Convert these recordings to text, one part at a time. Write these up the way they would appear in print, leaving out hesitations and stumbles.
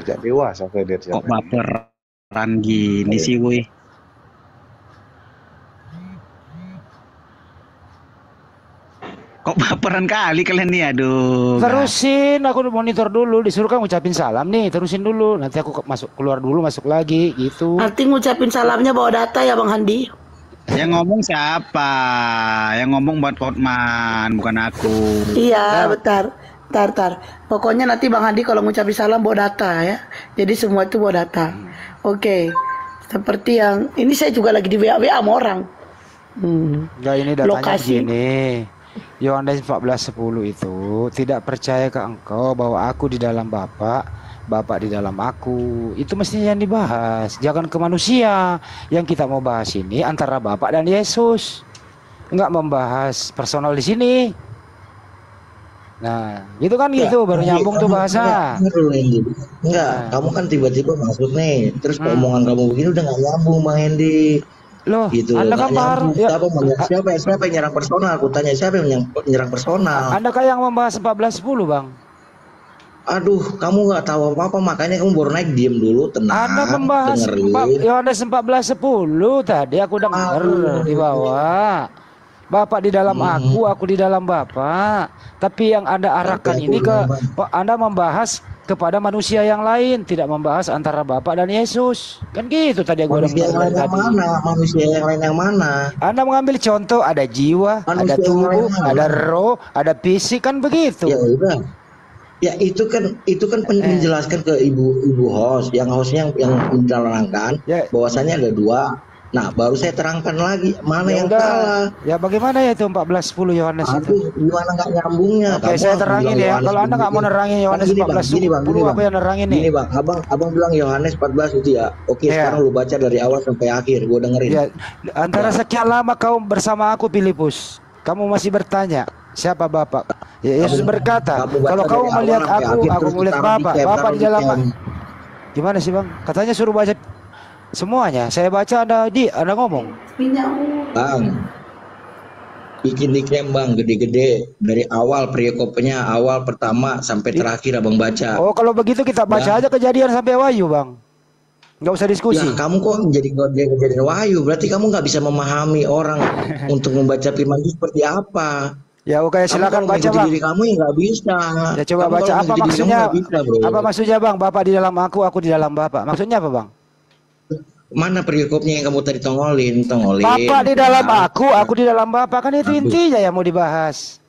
Agak dewasa Feder Kok siapa? baperan gini sih, woi? Kok baperan kali kalian nih, aduh. Terusin, aku monitor dulu, disuruh kan ngucapin salam nih, terusin dulu. Nanti aku masuk keluar dulu, masuk lagi gitu. Nanti ngucapin salamnya bawa data ya Bang Handi. Yang ngomong siapa? Yang ngomong buat Hotman, bukan aku. Iya, bentar. Pokoknya nanti Bang Handi kalau ngucapin salam bawa data ya. Jadi semua itu bawa data. Oke. Seperti yang ini saya juga lagi di WA sama orang. Enggak, ini datanya Lokasi. begini. Yohanes 14:10 itu tidak percaya ke engkau bahwa aku di dalam Bapa, Bapa di dalam aku. Itu mestinya yang dibahas, jangan ke manusia. Yang kita mau bahas ini antara Bapa dan Yesus. Enggak membahas personal di sini. Nah, gitu kan gitu baru nyambung tuh bahasa. Enggak, kamu kan tiba-tiba masuk nih, terus omongan kamu begini udah nggak nyambung Bang Hendy. Loh, Gitu. Anda kan baru ya, Siapa yang nyerang personal? Aku tanya siapa yang nyerang personal? Anda kan yang membahas 14:10, Bang. Aduh, kamu nggak tahu apa-apa, makanya kamu baru naik, diem dulu, tenang. Anda membahas Yohanes 14:10 tadi aku dengar di bawah. Bapak di dalam aku di dalam Bapak. Tapi yang Anda arahkan ini ke Anda membahas kepada manusia yang lain, tidak membahas antara Bapak dan Yesus. Kan gitu tadi aku Manusia yang lain yang mana? Manusia yang lain yang mana? Anda mengambil contoh ada jiwa, ada tubuh, ada roh, ada fisik, kan begitu. Ya udah. Ya itu kan menjelaskan ke ibu host, yang hostnya yang menerangkan bahwasanya ada dua. Nah, baru saya terangkan lagi mana yang salah. Ya bagaimana ya itu 14:10 Yohanes itu? Gimana nggak nyambungnya? Oke, saya terangin ya. Kalau Anda nggak mau nerangin Yohanes 14:10, apa yang nerangin nih? Gini Bang, abang bilang Yohanes 14 itu ya. Oke, sekarang lu baca dari awal sampai akhir, gue dengerin. Ya, antara sekian lama kau bersama aku Filipus, kamu masih bertanya siapa Bapak? Ya, Yesus berkata, kalau kau melihat aku melihat Bapak. Bapak di dalam. Gimana sih Bang? Katanya suruh baca semuanya. Saya baca Anda ngomong. Bang, bikin nickname Bang gede-gede dari awal periokopnya, awal pertama sampai terakhir abang baca. Oh, kalau begitu kita baca aja Kejadian sampai Wahyu Bang. Nggak usah diskusi. Ya, kamu kok jadi Wahyu? Berarti kamu nggak bisa memahami orang untuk membaca firman itu seperti apa. Ya oke, silakan baca Bang. Diri kamu yang nggak bisa. Ya coba baca apa maksudnya? Apa maksudnya Bang? Bapak di dalam aku di dalam Bapak. Maksudnya apa Bang? Mana periokopnya yang kamu tadi tongolin? Bapak di dalam aku di dalam Bapak, kan itu intinya yang mau dibahas.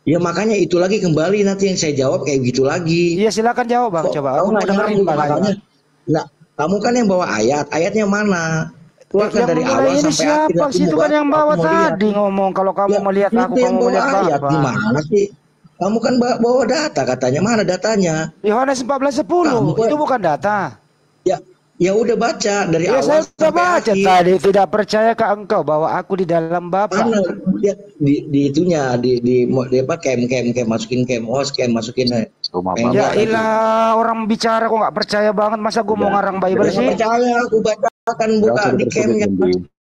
Ya makanya itu lagi kembali nanti yang saya jawab kayak gitu lagi. Iya silakan jawab Bang, coba. Aku mau dengerin Bang. Nah, kamu kan yang bawa ayatnya mana? Keluarkan dari awal sampai siapa akhir. Itu kan yang bawa tadi ngomong kalau kamu melihat aku, kamu melihat Bapak. Gimana sih? Kamu kan bawa data katanya, mana datanya? Yohanes 14:10 itu bukan data. Ya udah baca dari awal saya sampai baca akhir. Tadi tidak percaya ke engkau bahwa aku di dalam Bapa. Lihat di itunya di apa camp masukin camp host masukin ya ilah, orang bicara kok nggak percaya banget, masa gue mau ngarang Bible sih? Percaya, aku bacakan buka di campnya.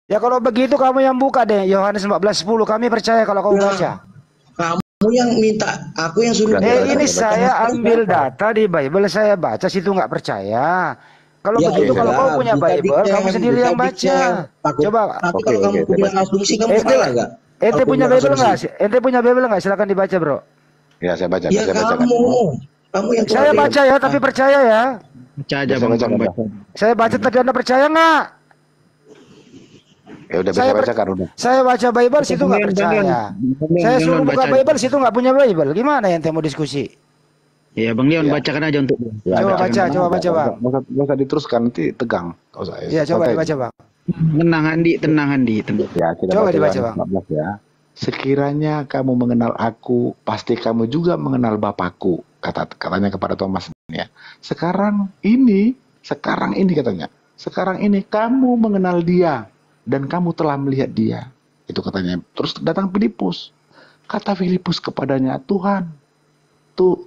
Ya kalau begitu kamu yang buka deh Yohanes 14:10, kami percaya kalau kamu baca. Kamu yang minta, aku yang suruh. Ini saya ambil data di Bible, saya baca, situ nggak percaya. Kalau begitu, kalau kamu punya Bible, kamu sendiri yang baca. Coba. Tapi kalau kamu punya asumsi, kamu salah nggak? Ente punya Bible nggak? Ente punya Bible nggak? Silakan dibaca bro. Ya saya baca. Ya kamu yang saya baca ya, tapi percaya ya. Baca aja Bang. Saya baca tadi, Anda percaya nggak? Ya udah saya bacakan udah. Saya baca Bible situ nggak percaya. Saya suruh buka Bible situ nggak punya Bible. Gimana yang mau diskusi? Ya Bang Leon bacakan aja untuk. Coba baca Bang. Nggak usah diteruskan, nanti tegang. Iya coba dibaca Bang. Tenang Andi. Ya, coba dibaca Bang. 14 ya. Sekiranya kamu mengenal aku, pasti kamu juga mengenal Bapakku, katanya kepada Thomas ya. Sekarang ini katanya. Sekarang ini kamu mengenal dia dan kamu telah melihat dia. Itu katanya. Terus datang Filipus. Kata Filipus kepadanya, Tuhan,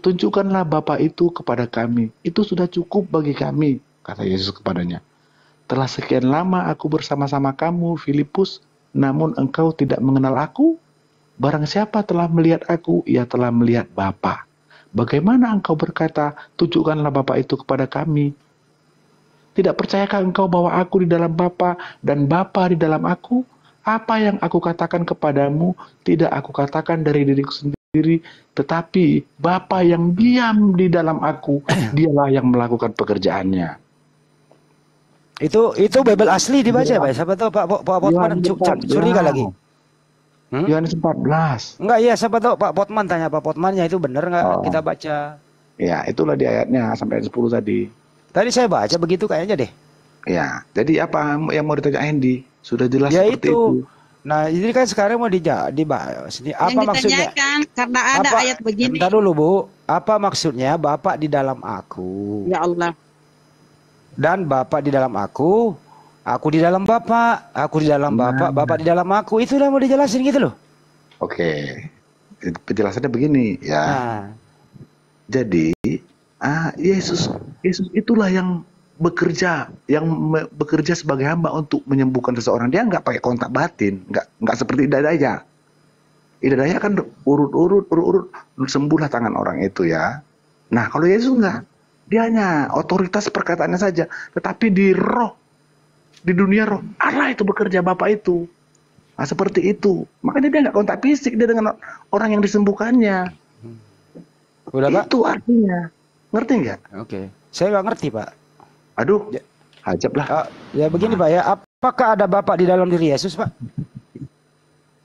tunjukkanlah Bapa itu kepada kami. Itu sudah cukup bagi kami, kata Yesus kepadanya. Telah sekian lama aku bersama-sama kamu, Filipus, namun engkau tidak mengenal aku. Barang siapa telah melihat aku, ia telah melihat Bapa. Bagaimana engkau berkata, tunjukkanlah Bapa itu kepada kami? Tidak percayakah engkau bahwa aku di dalam Bapa dan Bapa di dalam aku? Apa yang aku katakan kepadamu, tidak aku katakan dari diriku sendiri, tetapi Bapa yang diam di dalam aku, dialah yang melakukan pekerjaannya. Itu Bible asli dibaca, Pak. Siapa tahu Pak Potman curiga lagi. Yohanes 14. Enggak, iya, siapa tahu Pak Potman tanya Pak Potmannya itu benar enggak kita baca. Ya, itulah di ayatnya sampai 10 tadi. Tadi saya baca begitu kayaknya deh. Ya, jadi apa yang mau ditanya Andy? Sudah jelas ya seperti itu. Nah, ini kan sekarang mau dibahas. Ini apa maksudnya? Karena ada ayat begini. Bentar dulu, Bu. Apa maksudnya Bapak di dalam aku? Ya Allah. Dan Bapak di dalam aku di dalam Bapak, aku di dalam Bapak, Bapak di dalam aku. Itu udah mau dijelasin gitu loh. Oke. Penjelasannya begini ya. Nah. Jadi, Yesus itulah yang bekerja sebagai hamba untuk menyembuhkan seseorang. Dia nggak pakai kontak batin, nggak seperti Idadaya. Idadaya kan urut sembuhlah tangan orang itu ya. Nah, kalau Yesus nggak, dia hanya otoritas perkataannya saja, tetapi di roh, di dunia roh, Allah itu bekerja, Bapa itu. Nah, seperti itu. Makanya dia nggak kontak fisik dia dengan orang yang disembuhkannya. Udah, Pak? Itu artinya. Ngerti nggak? Oke. Saya nggak ngerti, Pak. Aduh, hajab lah. Ya begini, Pak ya. Apakah ada Bapak di dalam diri Yesus, Pak?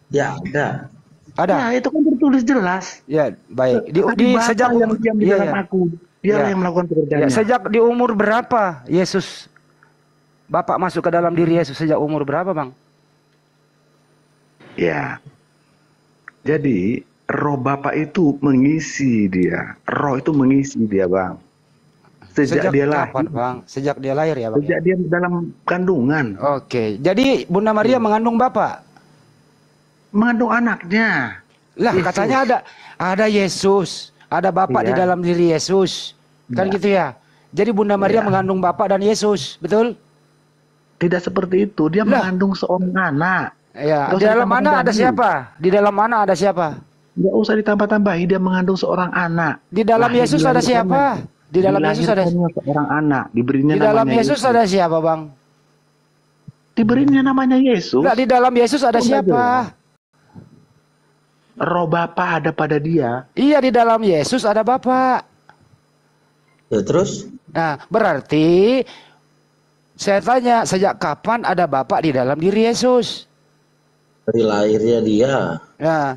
Ya, ada. Ada. Ya, itu kan tertulis jelas. Ya, baik. Di sejak yang diam di dalam aku, dialah yang melakukan pekerjaannya. Ya, sejak di umur berapa Yesus Bapak masuk ke dalam diri Yesus, sejak umur berapa, Bang? Ya. Jadi, roh Bapak itu mengisi dia. Roh itu mengisi dia, Bang. Sejak dia lahir, kapan, Bang? Sejak dia lahir ya, Bang? Sejak dia dalam kandungan. Oke. Jadi Bunda Maria mengandung Bapak? Mengandung anaknya. Lah, Yesus. Katanya ada Yesus, ada Bapak di dalam diri Yesus. Kan gitu ya? Jadi Bunda Maria mengandung Bapak dan Yesus, betul? Tidak seperti itu. Dia mengandung seorang anak. Ya, di dalam mana ada siapa? Di dalam mana ada siapa? Nggak usah ditambah-tambahi, dia mengandung seorang anak. Di dalam Yesus ada siapa? Di dalam Yesus ada seorang anak, diberinya di dalam Yesus ada siapa, Bang? Diberinya namanya Yesus. Enggak, di dalam Yesus ada siapa? Roh Bapa ada pada dia. Iya, di dalam Yesus ada Bapa. Ya, terus? Nah, berarti saya tanya, sejak kapan ada Bapa di dalam diri Yesus? Dari lahirnya dia. Nah,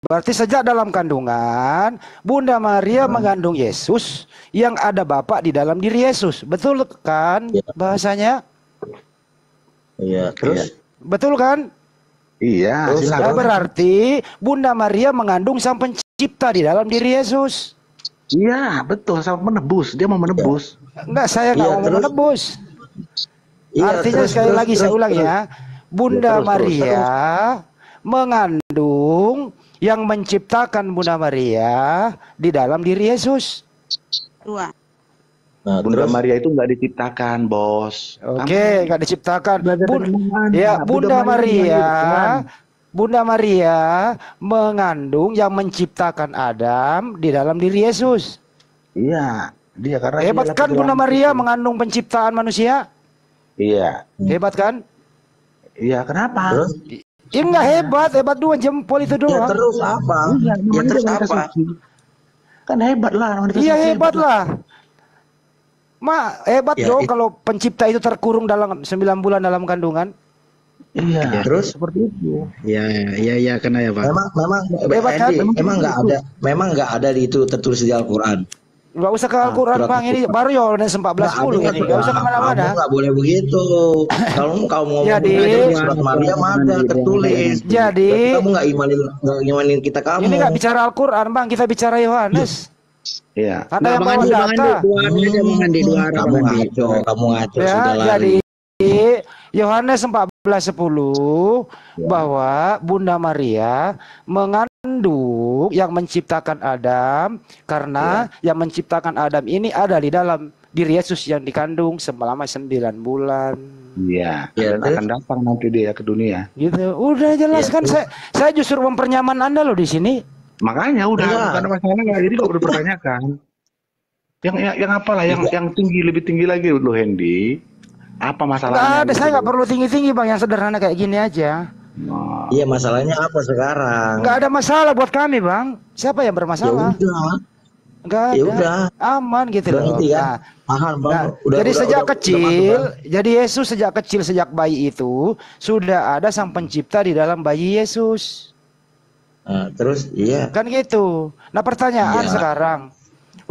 berarti sejak dalam kandungan Bunda Maria mengandung Yesus yang ada Bapa di dalam diri Yesus. Betul kan bahasanya? Iya, terus? Betul kan? Iya, silakan. Berarti Bunda Maria mengandung Sang Pencipta di dalam diri Yesus. Iya, betul, sama menebus. Dia mau menebus. Enggak, saya nggak mau menebus. Artinya sekali lagi saya ulang ya. Bunda Maria mengandung yang menciptakan Bunda Maria di dalam diri Yesus. Nah, Bunda Maria itu nggak diciptakan, Bos. Oke, nggak diciptakan. Bunda Maria mengandung yang menciptakan Adam di dalam diri Yesus. Iya, dia karena hebat kan Bunda Maria mengandung penciptaan manusia? Iya. Hebat kan? Iya, kenapa? Ya enggak hebat 2 jempol itu doang. Ya terus apa? Ya terus apa? Kan hebat lah. Iya hebat lah. Hebat dong kalau pencipta itu terkurung dalam 9 bulan dalam kandungan. Iya. Terus seperti itu. Iya kena ya, Pak. Memang hebat kan? Memang nggak ada di itu tertulis di Al-Qur'an. Nggak usah ke Al-Quran, Bang. Ini baru Yohanes 14:10 ini. Nggak usah kemana-mana. Nggak boleh begitu. Kalau kamu ngomong surat Maryam ada tertulis. Jadi kamu nggak imanin kita kamu. Ini nggak bicara Al-Quran, Bang. Kita bicara Yohanes. Iya. Ada yang bawa data. Kamu ngaco. Ya, jadi Yohanes 14:10 bahwa Bunda Maria mengandung yang menciptakan Adam karena yang menciptakan Adam ini ada di dalam diri Yesus yang dikandung selama 9 bulan. Iya, akan datang nanti dia ke dunia. Gitu. Udah jelas kan, saya justru mempernyaman Anda loh di sini. Makanya udah bukan ada masalah, jadi kok dipertanyakan. Yang apalah, yang tinggi, lebih tinggi lagi lo Hendy. Apa masalahnya? Nggak ada, saya nggak perlu tinggi-tinggi bang, yang sederhana kayak gini aja. Iya, masalahnya apa sekarang? Nggak ada masalah buat kami bang. Siapa yang bermasalah? Ya udah. Nggak ada. Ya udah. Aman gitu loh. Berarti ya. Paham, Bang. Jadi sejak kecil, jadi Yesus sejak kecil, sejak bayi itu sudah ada sang pencipta di dalam bayi Yesus. Terus iya. Kan gitu. Nah pertanyaan sekarang,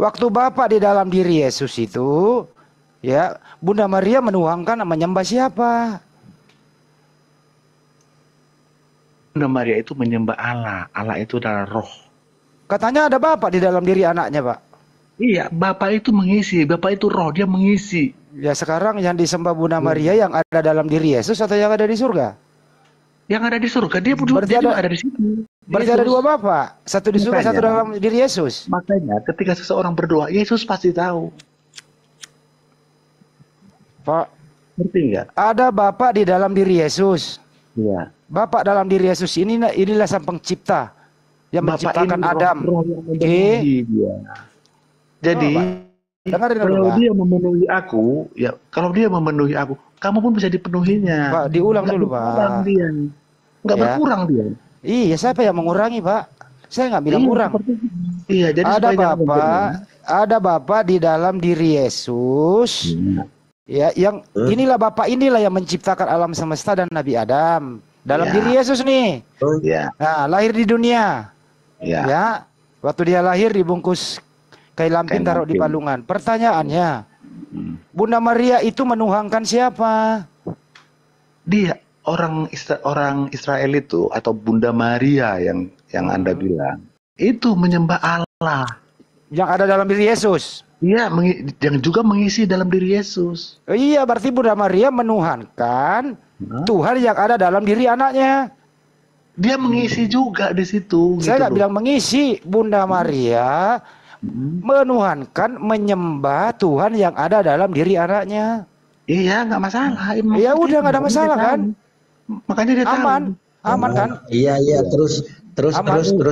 waktu Bapa di dalam diri Yesus itu, ya Bunda Maria menuangkan menyembah siapa? Bunda Maria itu menyembah Allah. Allah itu adalah roh. Katanya ada Bapa di dalam diri anaknya, Pak. Iya, Bapak itu mengisi, Bapak itu roh, dia mengisi. Ya sekarang yang disembah Bunda Maria yang ada dalam diri Yesus atau yang ada di surga? Yang ada di surga, dia juga ada di situ. Berarti ada dua Bapak, satu di surga, satu dalam diri Yesus. Makanya ketika seseorang berdoa, Yesus pasti tahu. Pak, ngerti nggak? Ada Bapak di dalam diri Yesus. Iya. Bapak dalam diri Yesus inilah sang pencipta yang Bapak menciptakan Adam. Oke. Jadi kalau dia memenuhi aku, ya kalau dia memenuhi aku, kamu pun bisa dipenuhinya. Pak, diulang dulu, Pak. Nggak berkurang dia. Iya, siapa yang mengurangi, Pak? Saya nggak bilang kurang. Iya, jadi ada Bapak di dalam diri Yesus. Ya, yang inilah Bapak inilah yang menciptakan alam semesta dan Nabi Adam dalam diri Yesus nih. Nah, lahir di dunia. Ya, waktu dia lahir dibungkus kain lampin taruh di palungan. Pertanyaannya, Bunda Maria itu menuhankan siapa? Dia orang Israel itu atau Bunda Maria yang Anda bilang itu menyembah Allah yang ada dalam diri Yesus. Iya, yang juga mengisi dalam diri Yesus. Iya, berarti Bunda Maria menuhankan Tuhan yang ada dalam diri anaknya. Dia mengisi juga di situ. Saya nggak bilang mengisi. Bunda Maria menuhankan, menyembah Tuhan yang ada dalam diri anaknya. Iya, nggak masalah. Ya udah, nggak ada masalah kan? Makanya dia aman kan? Iya, terus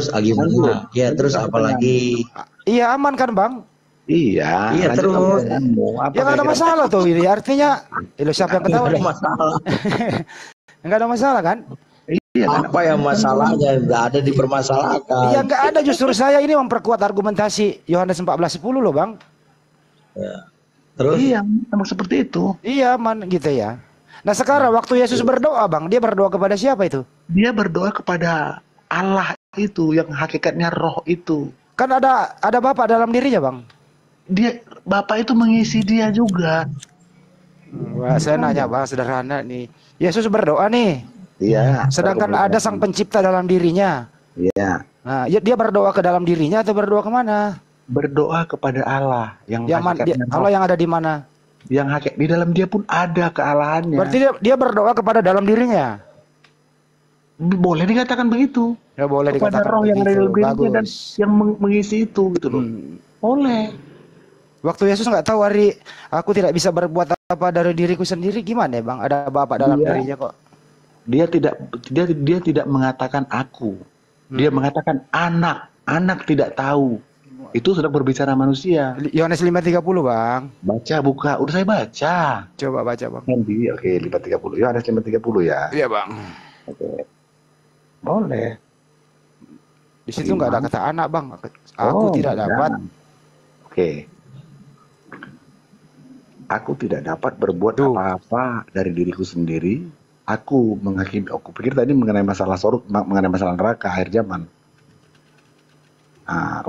gimana? Ya, terus apalagi? Iya, aman kan, Bang? Iya, terus. Ya nggak ada masalah tuh ini. Artinya, siapa yang ketawa? Nggak ada masalah. Nggak ada masalah kan? Iya, apa yang masalahnya? Nggak ada dipermasalahkan. Iya, nggak ada. Justru saya ini memperkuat argumentasi Yohanes 14:10 loh, Bang. Ya. Terus? Iya, memang seperti itu. Iya, man, gitu ya. Nah sekarang waktu Yesus berdoa, Bang, dia berdoa kepada siapa itu? Dia berdoa kepada Allah itu yang hakikatnya roh itu. Kan ada Bapa dalam dirinya, Bang. Dia Bapak itu mengisi dia juga. Wah, saya nanya, Bang, sederhana nih. Yesus berdoa nih. Iya. Sedangkan ada sang pencipta dalam dirinya. Iya. Nah, dia berdoa ke dalam dirinya atau berdoa kemana? Berdoa kepada Allah yang Allah yang ada di mana? Yang hakikat di dalam dia pun ada kealahannya. Berarti dia berdoa kepada dalam dirinya. Boleh dikatakan begitu. Ya boleh kepada dikatakan roh begitu. Yang ada dalam dirinya dan yang mengisi itu gitu loh. Boleh. Waktu Yesus nggak tahu aku tidak bisa berbuat apa dari diriku sendiri, gimana ya, Bang? Ada Bapa dalam dirinya kok. Dia tidak mengatakan aku. Dia mengatakan anak tidak tahu. Itu sedang berbicara manusia. Yohanes 5:30, Bang. Baca, buka. Udah saya baca. Coba baca, Bang. Hendy, oke, 5:30. Yohanes 5:30 ya. Iya, Bang. Oke. Boleh. Di situ nggak ada kata anak, Bang. Aku tidak dapat. Oke. Aku tidak dapat berbuat apa-apa dari diriku sendiri. Aku menghakimi. Aku pikir tadi mengenai masalah surga, mengenai masalah neraka akhir zaman.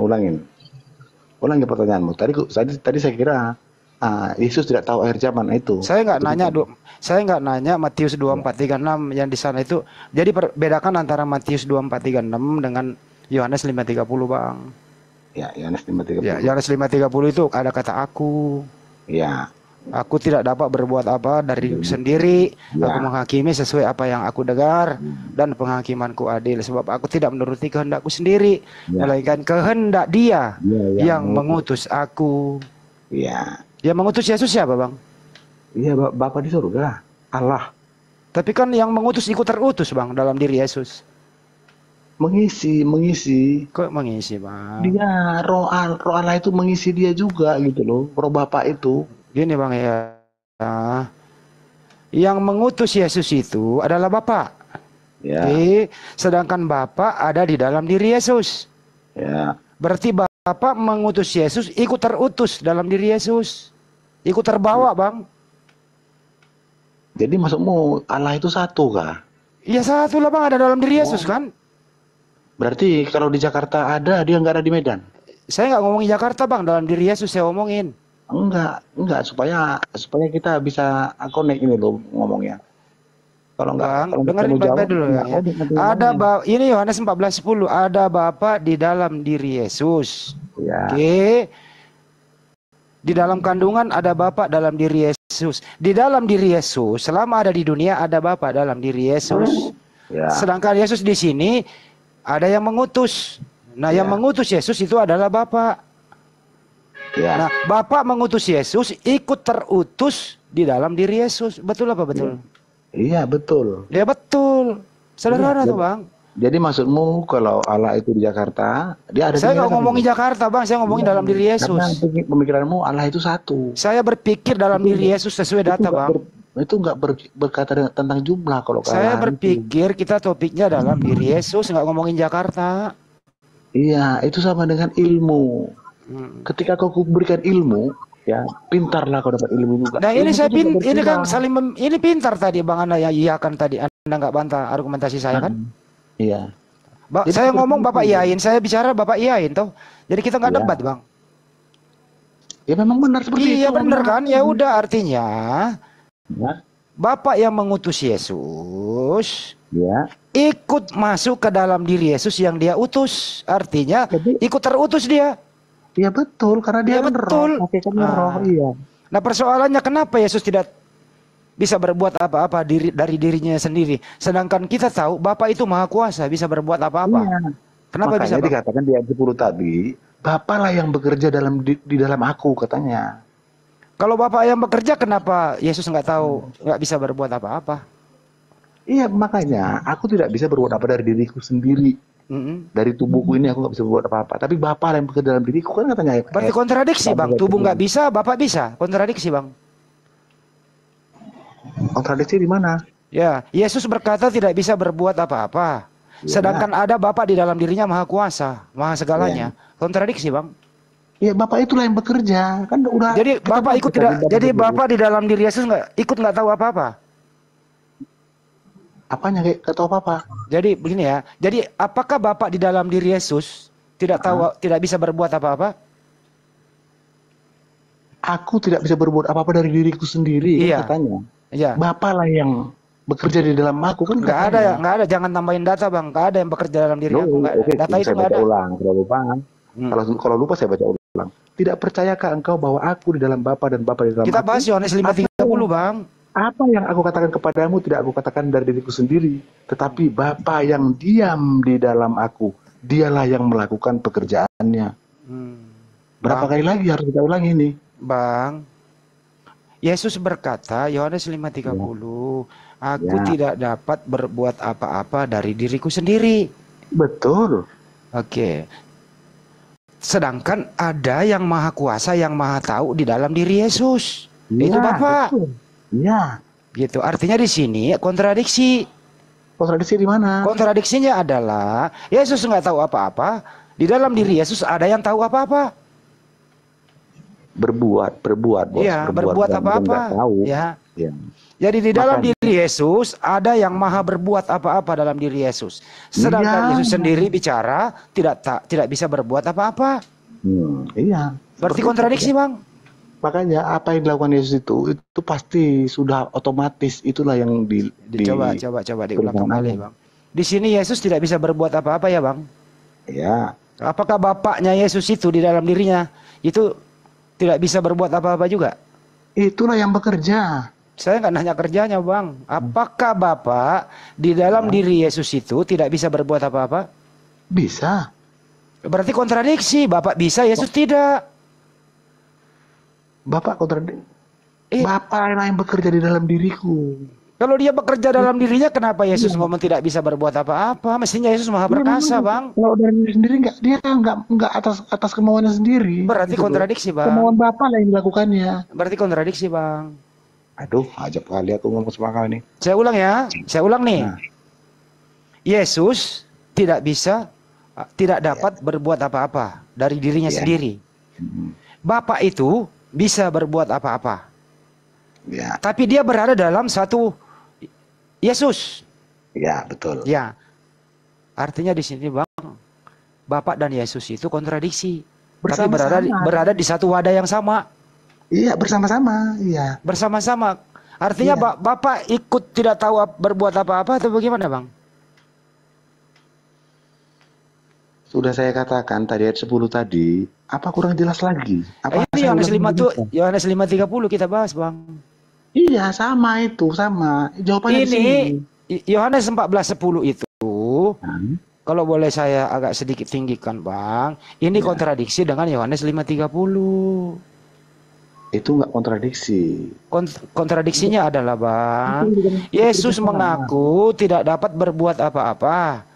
Ulangin pertanyaanmu. Tadi saya kira Yesus tidak tahu akhir zaman itu. Saya nggak nanya Matius 24:36 yang di sana itu. Jadi bedakan antara Matius 24:36 dengan Yohanes 5:30, Bang. Ya, Yohanes 5:30. Ya, Yohanes 5:30 itu ada kata aku. Ya. Aku tidak dapat berbuat apa dari sendiri. Aku menghakimi sesuai apa yang aku dengar dan penghakimanku adil sebab aku tidak menuruti kehendakku sendiri, melainkan kehendak Dia yang mengutus aku. Iya. Yang mengutus Yesus siapa, Bang? Iya, Bapa di surga, Allah. Tapi kan yang mengutus ikut terutus, Bang, dalam diri Yesus. Mengisi. Kok mengisi, Bang? Dia roh Allah itu mengisi dia juga gitu loh. Roh Bapa itu. Gini, Bang, ya. Yang mengutus Yesus itu adalah Bapa. Ya. Oke. Sedangkan Bapa ada di dalam diri Yesus. Ya. Berarti Bapa mengutus Yesus, ikut terutus dalam diri Yesus. Ikut terbawa, Bang. Jadi maksudmu Allah itu satu kah? Iya, satu lah, Bang, ada dalam diri Yesus kan? Berarti kalau di Jakarta ada, dia nggak ada di Medan? Saya nggak ngomongin Jakarta, Bang, dalam diri Yesus saya omongin. Enggak, supaya kita bisa connect ini loh ngomongnya. Kalau enggak, Bang, kalau dengerin baik-baik dulu ya. Ada ini Yohanes 14:10, ada Bapa di dalam diri Yesus. Ya. Oke. Di dalam kandungan ada Bapa dalam diri Yesus. Di dalam diri Yesus, selama ada di dunia ada Bapa dalam diri Yesus. Ya. Sedangkan Yesus di sini ada yang mengutus. Nah, yang mengutus Yesus itu adalah Bapa. Ya. Nah, Bapa mengutus Yesus, ikut terutus di dalam diri Yesus. Betul apa betul? Iya, betul. Ya betul. Sederhana tuh, Bang. Jadi maksudmu kalau Allah itu di Jakarta, dia ada. Saya nggak ngomongin Jakarta, Bang. Saya ngomongin dalam diri Yesus. Karena pemikiranmu Allah itu satu. Saya berpikir dalam diri Yesus sesuai data, Bang. Itu nggak berkata tentang jumlah kalau saya berpikir kita topiknya dalam diri Yesus, nggak ngomongin Jakarta. Iya, itu sama dengan ilmu. Ketika kau berikan ilmu, ya pintarlah kau dapat ilmu juga. Nah ini ini kan saling ini pintar tadi, Bang Anda yang iyakan tadi. Anda nggak bantah argumentasi saya kan? Iya. Saya ngomong Bapak iyain, saya bicara Bapak iyain toh. Jadi kita nggak debat, Bang. Ya memang benar seperti itu. Iya benar kan? Ya udah artinya ya. Bapak yang mengutus Yesus ikut masuk ke dalam diri Yesus yang dia utus. Artinya ikut terutus dia. Iya betul, karena dia kan betul. Roh. Roh, iya. Nah persoalannya kenapa Yesus tidak bisa berbuat apa-apa dari dirinya sendiri. Sedangkan kita tahu Bapa itu maha kuasa, bisa berbuat apa-apa. Iya. Kenapa makanya bisa? Makanya dikatakan di ayat 10 tadi, Bapa lah yang bekerja di dalam aku katanya. Kalau Bapa yang bekerja, kenapa Yesus nggak tahu, nggak bisa berbuat apa-apa? Iya, makanya aku tidak bisa berbuat apa dari diriku sendiri. Dari tubuhku ini aku nggak bisa berbuat apa-apa. Tapi Bapa yang bekerja dalam diriku kan katanya. Berarti kontradiksi, Bang. Tubuh nggak bisa, Bapak bisa. Kontradiksi, Bang. Kontradiksi di mana? Ya, Yesus berkata tidak bisa berbuat apa-apa. Sedangkan ada Bapa di dalam dirinya maha kuasa, maha segalanya. Kontradiksi, Bang. Ya, Bapak itulah yang bekerja. Kan udah. Jadi Bapak ikut tidak? Jadi Bapak di dalam diri Yesus nggak tahu apa-apa. Apanya kayak nggak tahu apa-apa? Jadi begini ya. Jadi apakah Bapak di dalam diri Yesus tidak tahu, tidak bisa berbuat apa-apa? Aku tidak bisa berbuat apa-apa dari diriku sendiri, iya. Katanya. Iya. Bapak lah yang bekerja di dalam aku kan? Nggak ada. Jangan tambahin data, Bang. Nggak ada yang bekerja dalam diri aku. Okay, data itu nggak ada. Ulang, kalau lupa. Kalau lupa saya baca ulang. Tidak percayakah engkau bahwa aku di dalam Bapa dan Bapa di dalam Kita aku? bahas Yohanes 5:30, Bang. Apa yang aku katakan kepadamu tidak aku katakan dari diriku sendiri, tetapi Bapa yang diam di dalam aku, dialah yang melakukan pekerjaannya. Berapa kali lagi harus kita ulangi ini? Bang, Yesus berkata, Yohanes 5:30, aku tidak dapat berbuat apa-apa dari diriku sendiri. Betul. Oke. Sedangkan ada yang maha kuasa, yang maha tahu di dalam diri Yesus. Itu Bapak. Iya. Gitu. Artinya di sini kontradiksi. Kontradiksi di mana? Kontradiksinya adalah Yesus nggak tahu apa-apa. Di dalam diri Yesus ada yang tahu apa-apa. Berbuat, bos. Iya, berbuat apa-apa. Ya. Jadi di dalam diri Yesus ada yang maha berbuat apa-apa dalam diri Yesus. Sedangkan Yesus sendiri bicara tidak bisa berbuat apa-apa. Iya. Berarti kontradiksi, Bang. Makanya apa yang dilakukan Yesus itu pasti sudah otomatis, itulah yang coba diulang kembali, Bang. Di sini Yesus tidak bisa berbuat apa-apa ya, Bang? Ya. Apakah Bapaknya Yesus itu di dalam dirinya itu tidak bisa berbuat apa-apa juga? Itulah yang bekerja. Saya nggak nanya kerjanya, Bang. Apakah Bapak di dalam diri Yesus itu tidak bisa berbuat apa-apa? Bisa. Berarti kontradiksi. Bapak bisa, Yesus tidak. Bapak kontradiksi. Bapak yang bekerja di dalam diriku. Kalau dia bekerja dalam dirinya, kenapa Yesus ngomong tidak bisa berbuat apa-apa? Mestinya Yesus maha perkasa, Bang. Kalau dari diri sendiri dia nggak atas kemauannya sendiri. Berarti gitu kontradiksi, Bang. Kemauan Bapa lah yang dilakukannya. Berarti kontradiksi, Bang. Aduh, ajab kali aku ngomong sama kau ini. Saya ulang ya, saya ulang nih. Nah. Yesus tidak dapat berbuat apa-apa dari dirinya sendiri. Bapa itu bisa berbuat apa-apa. Ya. Tapi dia berada dalam satu Yesus. Ya, betul. Ya. Artinya di sini, Bang, Bapak dan Yesus itu kontradiksi. Tapi berada di satu wadah yang sama. Iya, bersama-sama. Iya. Bersama-sama. Artinya Bapak ikut tidak tahu berbuat apa-apa atau bagaimana, Bang? Sudah saya katakan tadi ayat 10 tadi, apa kurang jelas lagi? Apa ini Yohanes 5 tuh, Yohanes 5:30 kita bahas, Bang. Iya, sama itu, sama. Jawabannya ini Yohanes 14:10 itu. Kalau boleh saya agak sedikit tinggikan, Bang. Ini kontradiksi dengan Yohanes 5:30. Itu nggak kontradiksi. Kontradiksinya adalah, Bang, Yesus mengaku tidak dapat berbuat apa-apa.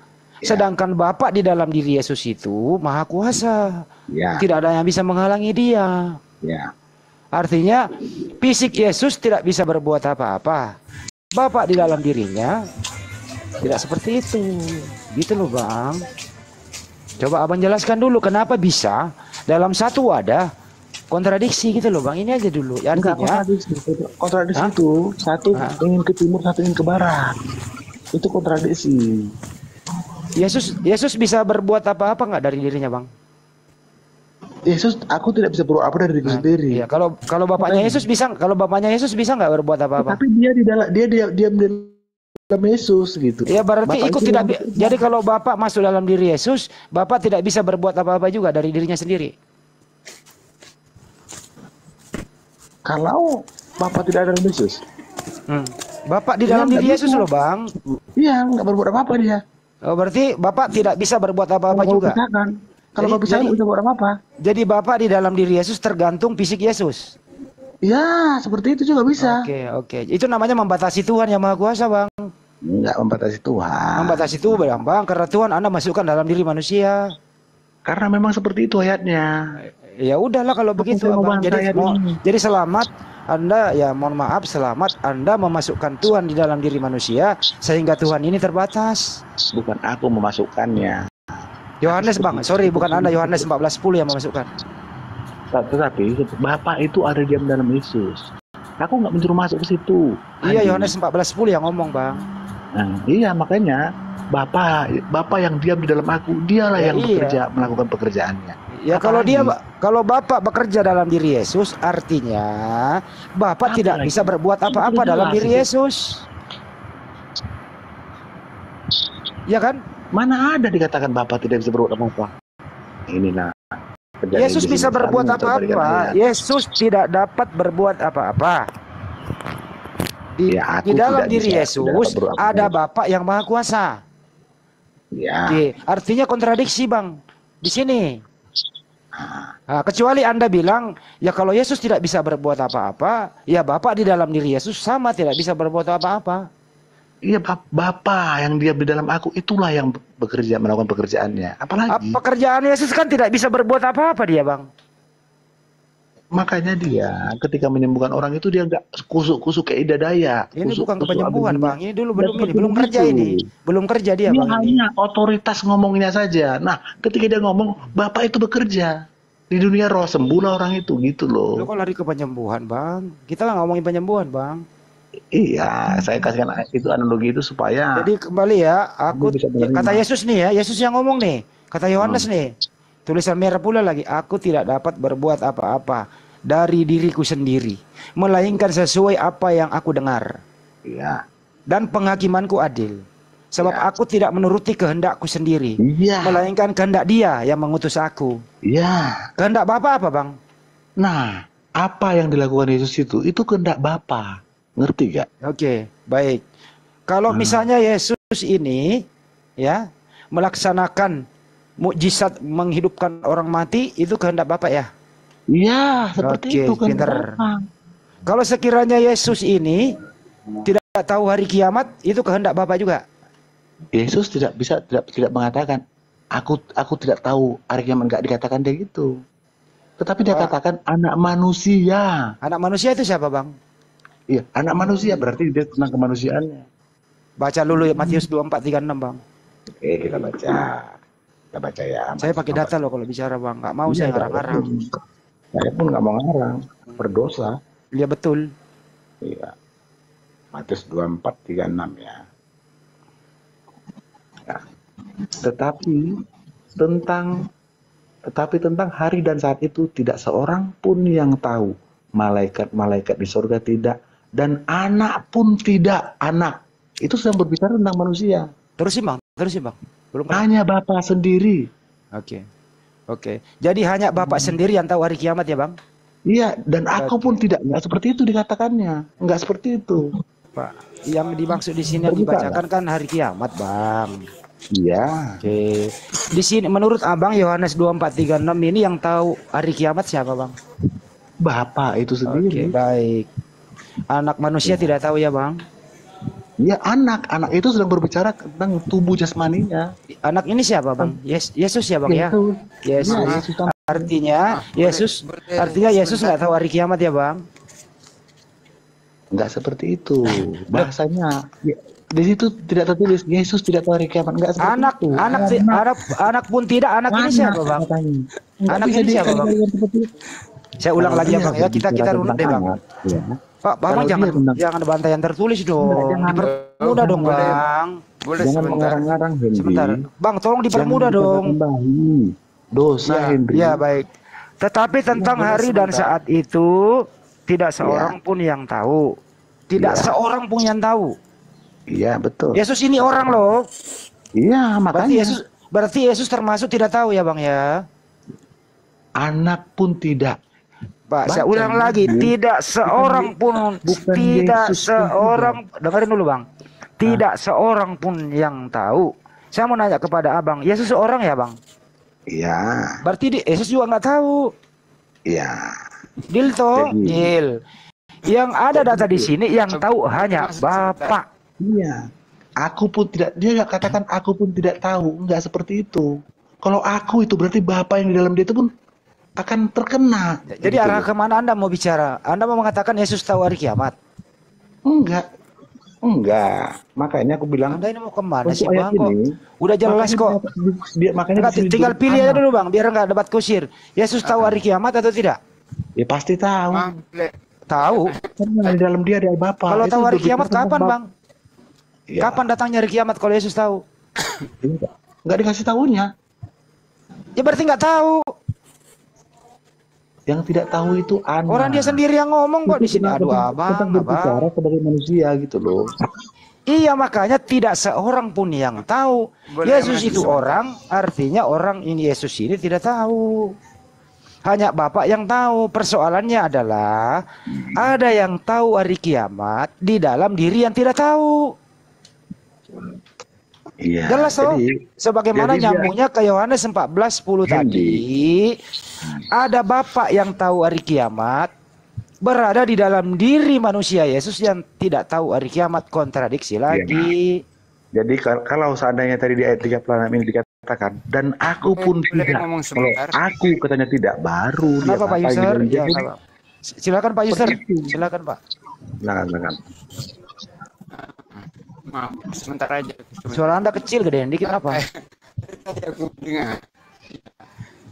Sedangkan Bapa di dalam diri Yesus itu maha kuasa. Tidak ada yang bisa menghalangi dia. Artinya fisik Yesus tidak bisa berbuat apa-apa. Bapa di dalam dirinya tidak seperti itu. Gitu loh, Bang. Coba Abang jelaskan dulu kenapa bisa dalam satu wadah kontradiksi gitu loh, Bang. Ini aja dulu. Artinya kontradiksi itu satu ingin ke timur, satu ingin ke barat. Itu kontradiksi. Yesus bisa berbuat apa-apa nggak dari dirinya, Bang? Yesus, aku tidak bisa berbuat apa dari diriku sendiri. Iya, kalau bapaknya Yesus bisa, nggak berbuat apa-apa. Tapi dia diam di dalam Yesus gitu. Ya berarti ikut tidak. Jadi kalau Bapak masuk dalam diri Yesus, Bapak tidak bisa berbuat apa-apa juga dari dirinya sendiri. Kalau Bapak tidak ada dalam Yesus, Bapak di dalam diri Yesus loh, Bang. Iya, nggak berbuat apa-apa dia. Oh, berarti Bapak tidak bisa berbuat apa-apa juga. Kalau bisa buat apa-apa. Jadi Bapak di dalam diri Yesus tergantung fisik Yesus. Ya, seperti itu juga bisa. Oke. Itu namanya membatasi Tuhan yang Maha Kuasa, Bang. Enggak membatasi Tuhan. Membatasi Tuhan, Bang, karena Tuhan Anda masukkan dalam diri manusia. Karena memang seperti itu ayatnya. Ya udahlah kalau begitu, Abang. Jadi selamat Anda, ya mohon maaf, selamat Anda memasukkan Tuhan di dalam diri manusia sehingga Tuhan ini terbatas. Bukan aku memasukkannya. Yohanes, Bang, sorry, bukan Anda. Yohanes 14:10 yang memasukkan. Tetapi Bapak itu ada diam dalam Yesus. Aku nggak menyuruh masuk ke situ. Iya, Yohanes 14:10 yang ngomong, Bang. Nah, iya makanya Bapak yang diam di dalam aku, dialah yang bekerja, melakukan pekerjaannya. Ya kalau Bapak bekerja dalam diri Yesus, artinya Bapak tidak bisa berbuat apa-apa dalam diri Yesus. Ya kan? Mana ada dikatakan Bapak tidak bisa berbuat apa-apa? Inilah. Yesus bisa berbuat apa-apa. Yesus tidak dapat berbuat apa-apa. Di dalam diri Yesus ada Bapa yang Maha Kuasa. Ya. Artinya kontradiksi, Bang. Di sini. Nah, kecuali Anda bilang, ya kalau Yesus tidak bisa berbuat apa-apa, ya Bapa di dalam diri Yesus sama tidak bisa berbuat apa-apa. Iya, Bapa yang diam di dalam aku, itulah yang bekerja, melakukan pekerjaannya. Apalagi pekerjaan Yesus kan tidak bisa berbuat apa-apa dia, Bang. Makanya dia ketika menyembuhkan orang itu dia nggak kusuk-kusuk kayak Ida Dayak. Ini bukan kepenyembuhan, Bang. Ini dulu belum kerja ini. Belum kerja dia, Bang. Ini hanya otoritas ngomongnya saja. Nah, ketika dia ngomong, Bapak itu bekerja di dunia roh, sembuhlah orang itu, gitu loh. Lu kok lari ke penyembuhan, Bang? Kita nggak ngomongin penyembuhan, Bang. Iya, saya kasihkan itu analogi itu supaya. Jadi kembali ya, kata Yesus nih ya, Yesus yang ngomong nih, kata Yohanes nih, tulisan merah pula lagi, aku tidak dapat berbuat apa-apa dari diriku sendiri, melainkan sesuai apa yang aku dengar. Iya. Dan penghakimanku adil, sebab aku tidak menuruti kehendakku sendiri, melainkan kehendak Dia yang mengutus aku. Iya. Kehendak Bapa apa, Bang? Nah, apa yang dilakukan Yesus itu kehendak Bapa. Ngerti gak? Oke, baik. Kalau misalnya Yesus ini ya melaksanakan mukjizat menghidupkan orang mati, itu kehendak Bapa ya? Iya, seperti itu kan. Pinter. Kalau sekiranya Yesus ini tidak tahu hari kiamat itu kehendak Bapak juga. Yesus tidak mengatakan aku tidak tahu hari kiamat, enggak dikatakan dia gitu. Tetapi dia katakan anak manusia. Anak manusia itu siapa, Bang? Iya, anak manusia berarti dia tentang kemanusiaannya. Baca dulu ya Matius 24:36, Bang. Oke, kita baca. Kita baca ya. Saya pakai data loh kalau bicara, Bang. Nggak mau saya ngarang-ngarang. Saya pun nggak mau ngarang, berdosa. Iya betul. Iya. Matius 24:36 ya. Ya. Tetapi tentang hari dan saat itu tidak seorang pun yang tahu. Malaikat-malaikat di surga tidak, dan anak pun tidak. Anak itu sedang berbicara tentang manusia. Terusin Bang. Belum hanya Bapa sendiri. Oke. Jadi hanya Bapak sendiri yang tahu hari kiamat ya, Bang? Iya, dan aku pun tidak. Enggak seperti itu dikatakannya. Enggak seperti itu. Pak, yang dimaksud di sini yang dibacakan kan hari kiamat, Bang. Iya. Oke. Di sini menurut Abang Yohanes 24:36 ini yang tahu hari kiamat siapa, Bang? Bapa itu sendiri. Oke, baik. Anak manusia tidak tahu ya, Bang? Iya, anak itu sedang berbicara tentang tubuh jasmaninya. Anak ini siapa, Bang? Yesus ya, Bang ya? Yesus. Artinya Yesus nggak tahu hari kiamat ya, Bang? Enggak seperti itu. Bahasanya di situ tidak tertulis Yesus tidak tahu hari kiamat. Enggak seperti itu. Anak pun tidak. Anak ini siapa, Bang? Anak ini siapa, Bang? Saya ulang lagi ya, Bang ya. Kita runut deh, Bang. Ya. Pak, Bang jangan bantai yang tertulis dong. Dipermudah dong, Bang. Boleh jangan mengarang-arang, Henry. Sebentar. Bang, tolong dipermudah dong. Dosa, Henry. Ya, baik. Tetapi tentang hari dan saat itu tidak seorang pun yang tahu. Tidak seorang pun yang tahu. Iya, betul. Yesus ini orang loh. Iya, makanya. Berarti Yesus termasuk tidak tahu ya, Bang ya? Anak pun tidak. Pak, saya ulang lagi, tidak seorang pun, dengerin dulu Bang, tidak seorang pun yang tahu. Saya mau nanya kepada Abang, Yesus seorang ya, Bang? Iya. Berarti Yesus juga nggak tahu. Iya. Dil. Yang ada data di sini yang tahu hanya Bapak. Iya. Aku pun tidak, dia nggak katakan aku pun tidak tahu, nggak seperti itu. Kalau aku itu berarti Bapak yang di dalam dia itu pun akan terkena. Jadi arah kemana Anda mau bicara? Anda mau mengatakan Yesus tahu hari kiamat? Enggak. Makanya aku bilang. Anda ini mau kemana sih, Bang? Udah jelas kok. Makanya tinggal pilih aja dulu, Bang, biar nggak debat kusir. Yesus tahu hari kiamat atau tidak? Ya pasti tahu. Tahu. Karena di dalam dia ada Bapa. Kalau tahu hari kiamat kapan, Bang? Ya. Kapan datangnya hari kiamat kalau Yesus tahu? Enggak dikasih tahunya. Ya berarti nggak tahu. Yang tidak tahu itu anak. Orang dia sendiri yang ngomong kok di sini. Aduh, Abang, berbicara sebagai manusia gitu loh. Iya, makanya tidak seorang pun yang tahu. Yesus itu orang, artinya orang ini Yesus ini tidak tahu. Hanya Bapak yang tahu. Persoalannya adalah ada yang tahu hari kiamat di dalam diri yang tidak tahu. Iya. Jelas toh? Sebagaimana nyambungnya ke Yohanes 14:10 tadi, ada Bapa yang tahu hari kiamat berada di dalam diri manusia Yesus yang tidak tahu hari kiamat. Kontradiksi lagi. Jadi kalau seandainya tadi di ayat 36 ini dikatakan dan aku pun tidak. Kalau aku katanya tidak, baru kenapa Pak Yusuf? Ya, silakan Pak Yusuf. Silakan Pak. Silakan. Maaf, sebentar aja. Suara Anda kecil, gedean dikit apa?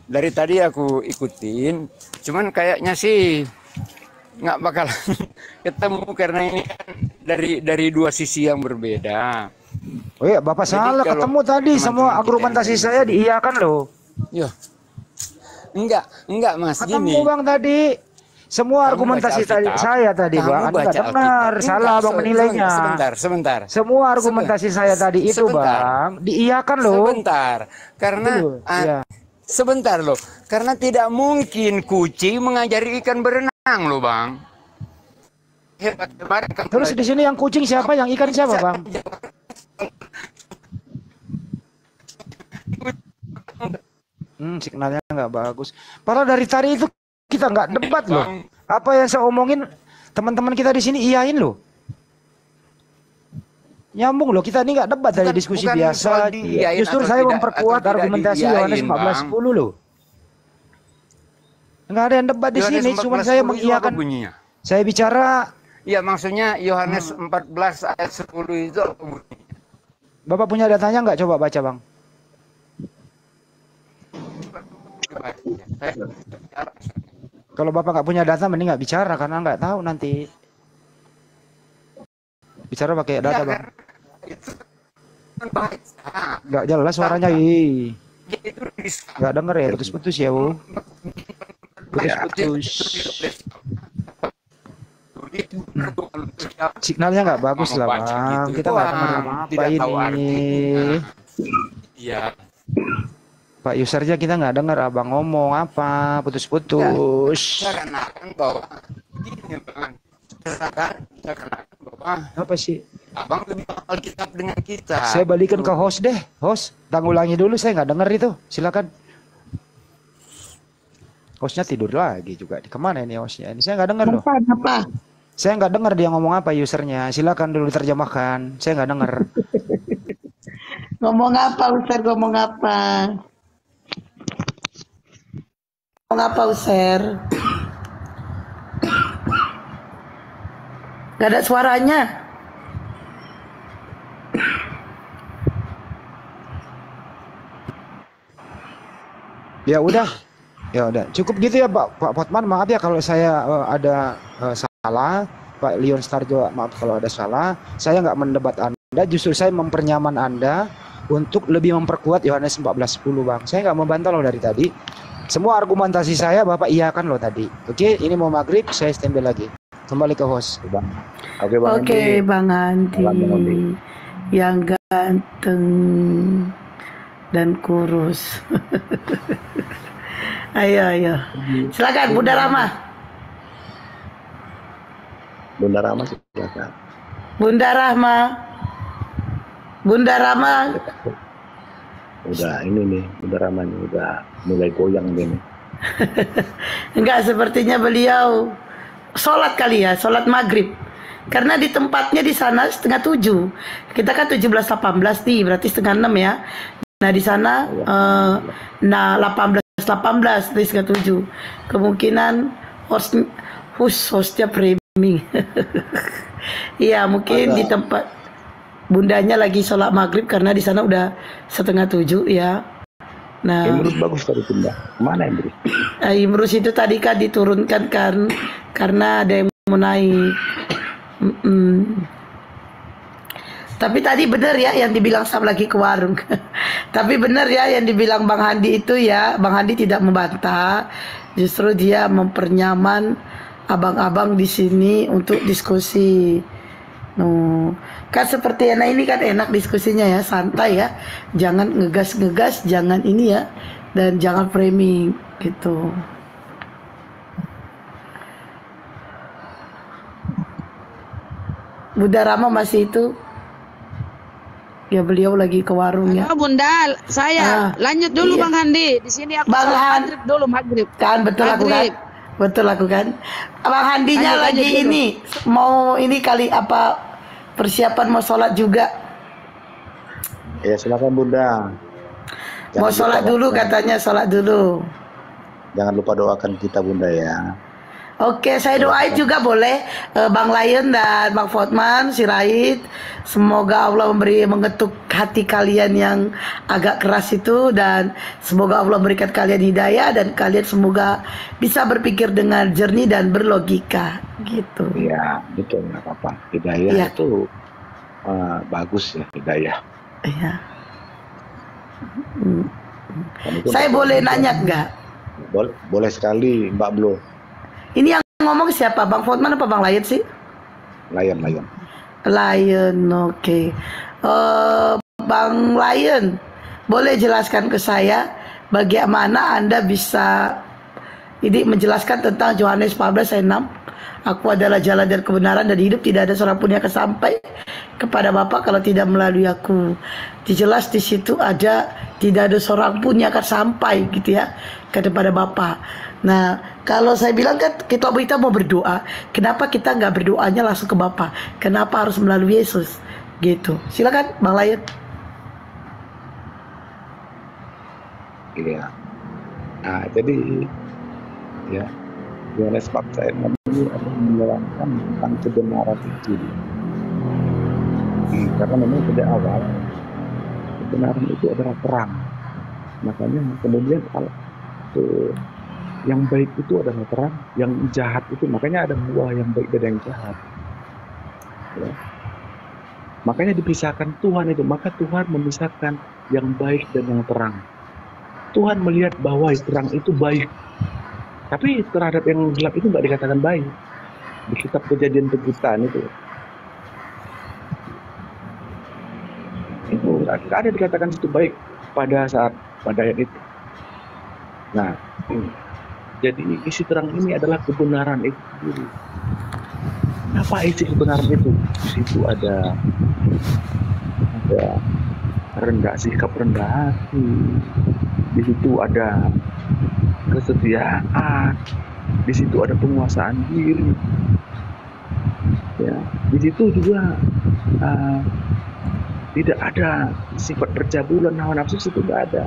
Dari tadi aku ikutin, cuman kayaknya sih nggak bakal ketemu karena ini kan dari dua sisi yang berbeda. Oh iya, Bapak salah ketemu tadi, semua argumentasi saya diiyakan loh. Yo, enggak Mas. Ketemu Bang tadi. Semua argumentasi saya tadi, Bang, Anda nggak dengar, salah Bang menilainya. Sebentar. Semua argumentasi saya tadi itu, Bang, diiyakan loh. Sebentar loh, karena tidak mungkin kucing mengajari ikan berenang loh, Bang. Terus di sini yang kucing siapa, yang ikan siapa, Bang? Signalnya nggak bagus. Padahal dari tadi itu kita nggak debat loh. Apa yang saya omongin teman-teman kita di sini iyain loh. Nyambung loh, kita ini nggak debat dari diskusi biasa. Justru saya memperkuat argumentasi Yohanes 14:10 loh. Nggak ada yang debat di sini, cuma saya mengiyakan. Saya bicara. Ya maksudnya Yohanes 14 ayat 10 itu apa bunyinya? Bapak punya datanya nggak? Coba baca bang. Kalau bapak nggak punya data, mending nggak bicara karena nggak tahu nanti. Bicara pakai data bang. Nggak jelas suaranya, nggak denger ya, putus-putus ya bu. Putus-putus. Signalnya nggak bagus lah bang. Kita nggak denger apa ini. Iya. Pak usernya kita nggak dengar abang ngomong apa, putus-putus. Seakan-akan bahwa ini bang, seakan-akan bahwa apa sih? abang lebih hafal kitab dengan kita. Saya balikin ke host deh, host. Tanggulangi dulu, saya nggak dengar itu. Silakan. Hostnya tidur lagi juga. Kemana ini hostnya? Ini saya nggak dengar loh. Apa? Saya nggak dengar dia ngomong apa usernya. Silakan dulu diterjemahkan. Saya nggak dengar. Ngomong apa User? Ngomong apa? Ngapa User? Gak ada suaranya. Ya udah cukup gitu ya Pak Potman. Maaf ya kalau saya ada salah. Pak Leon Star juga maaf kalau ada salah. Saya nggak mendebat Anda, justru saya mempernyaman Anda untuk lebih memperkuat Yohanes 14:10 bang. Saya nggak membantah loh dari tadi. Semua argumentasi saya Bapak iyakan loh tadi. Oke, ini mau maghrib, saya standby lagi. Kembali ke host. Bang. Oke, Bang Andi. Yang ganteng dan kurus. Ayo. Silakan Bunda Rama. Silakan. Bunda Rama. Udah ini nih, Bunda Rama nih udah mulai goyang nih. Enggak, sepertinya beliau sholat kali ya, sholat maghrib. Karena di tempatnya di sana 6:30. Kita kan 17.18 nih, berarti 5:30 ya. Nah di sana 18 dari 7. Kemungkinan hostnya framing. Iya mungkin di tempat bundanya lagi sholat maghrib karena di sana udah 6:30 ya. Nah, Imrus bagus tadi Bunda. Mana Imrus? Imrus itu tadi kan diturunkan kan karena ada yang mau naik. Tapi tadi benar ya yang dibilang Sam lagi ke warung. Tapi benar ya yang dibilang Bang Handi itu ya, Bang Handi tidak membantah, justru dia mempernyaman abang-abang di sini untuk diskusi. Kan seperti enak ini kan enak diskusinya ya, santai ya, jangan ngegas, jangan ini ya, dan jangan framing gitu. Bunda Rama masih itu ya, beliau lagi ke warung ya. Bunda, saya lanjut dulu Bang Handi. Di sini aku maghrib dulu maghrib. Kan betul maghrib. Aku kan. Bang Handinya lagi dulu. Ini mau ini kali apa persiapan mau sholat juga. Ya silakan Bunda. Mau sholat dulu katanya, sholat dulu. Jangan lupa doakan kita Bunda ya. Oke, saya doain juga boleh Bang Lion dan Bang Fotman, Sirait. Semoga Allah mengetuk hati kalian yang agak keras itu, dan semoga Allah berikan kalian hidayah dan kalian semoga bisa berpikir dengan jernih dan berlogika gitu. Iya, betul, nggak apa-apa. Hidayah itu bagus ya, hidayah. Iya. Saya boleh nanya nggak? Boleh sekali Mbak Blo. Ini yang ngomong siapa? Bang Fotman apa Bang Lion sih? Lion. Lion, oke. Bang Lion, boleh jelaskan ke saya bagaimana Anda bisa ini menjelaskan tentang Yohanes 14 ayat 6? Aku adalah jalan dan kebenaran dan hidup, tidak ada seorang pun yang akan sampai kepada Bapa kalau tidak melalui aku. Dijelas di situ ada tidak ada seorang pun yang akan sampai gitu ya kepada Bapa. Nah, kalau saya bilang kan kita mau berdoa, kenapa kita nggak berdoanya langsung ke Bapa? Kenapa harus melalui Yesus? Gitu. Silakan Bang Layut. Iya. Nah, jadi ya, Yohanes Baptis ini adalah menerangkan tentang kebenaran itu. Karena memang sejak awal kebenaran itu adalah terang. Makanya kemudian yang baik itu adalah terang, yang jahat itu makanya ada buah yang baik dan yang jahat. Ya. Makanya dipisahkan Tuhan itu, maka Tuhan memisahkan yang baik dan yang terang. Tuhan melihat bahwa terang itu baik, tapi terhadap yang gelap itu nggak dikatakan baik. Di kitab Kejadian Penciptaan itu nggak ada dikatakan itu baik pada ayat itu. Nah, jadi isi terang ini adalah kebenaran itu sendiri. Apa isi kebenaran itu? Di situ ada sikap rendah hati. Di situ ada kesetiaan. Di situ ada penguasaan diri. Ya, di situ juga tidak ada sifat percabulan, hawa nafsu, itu nggak ada.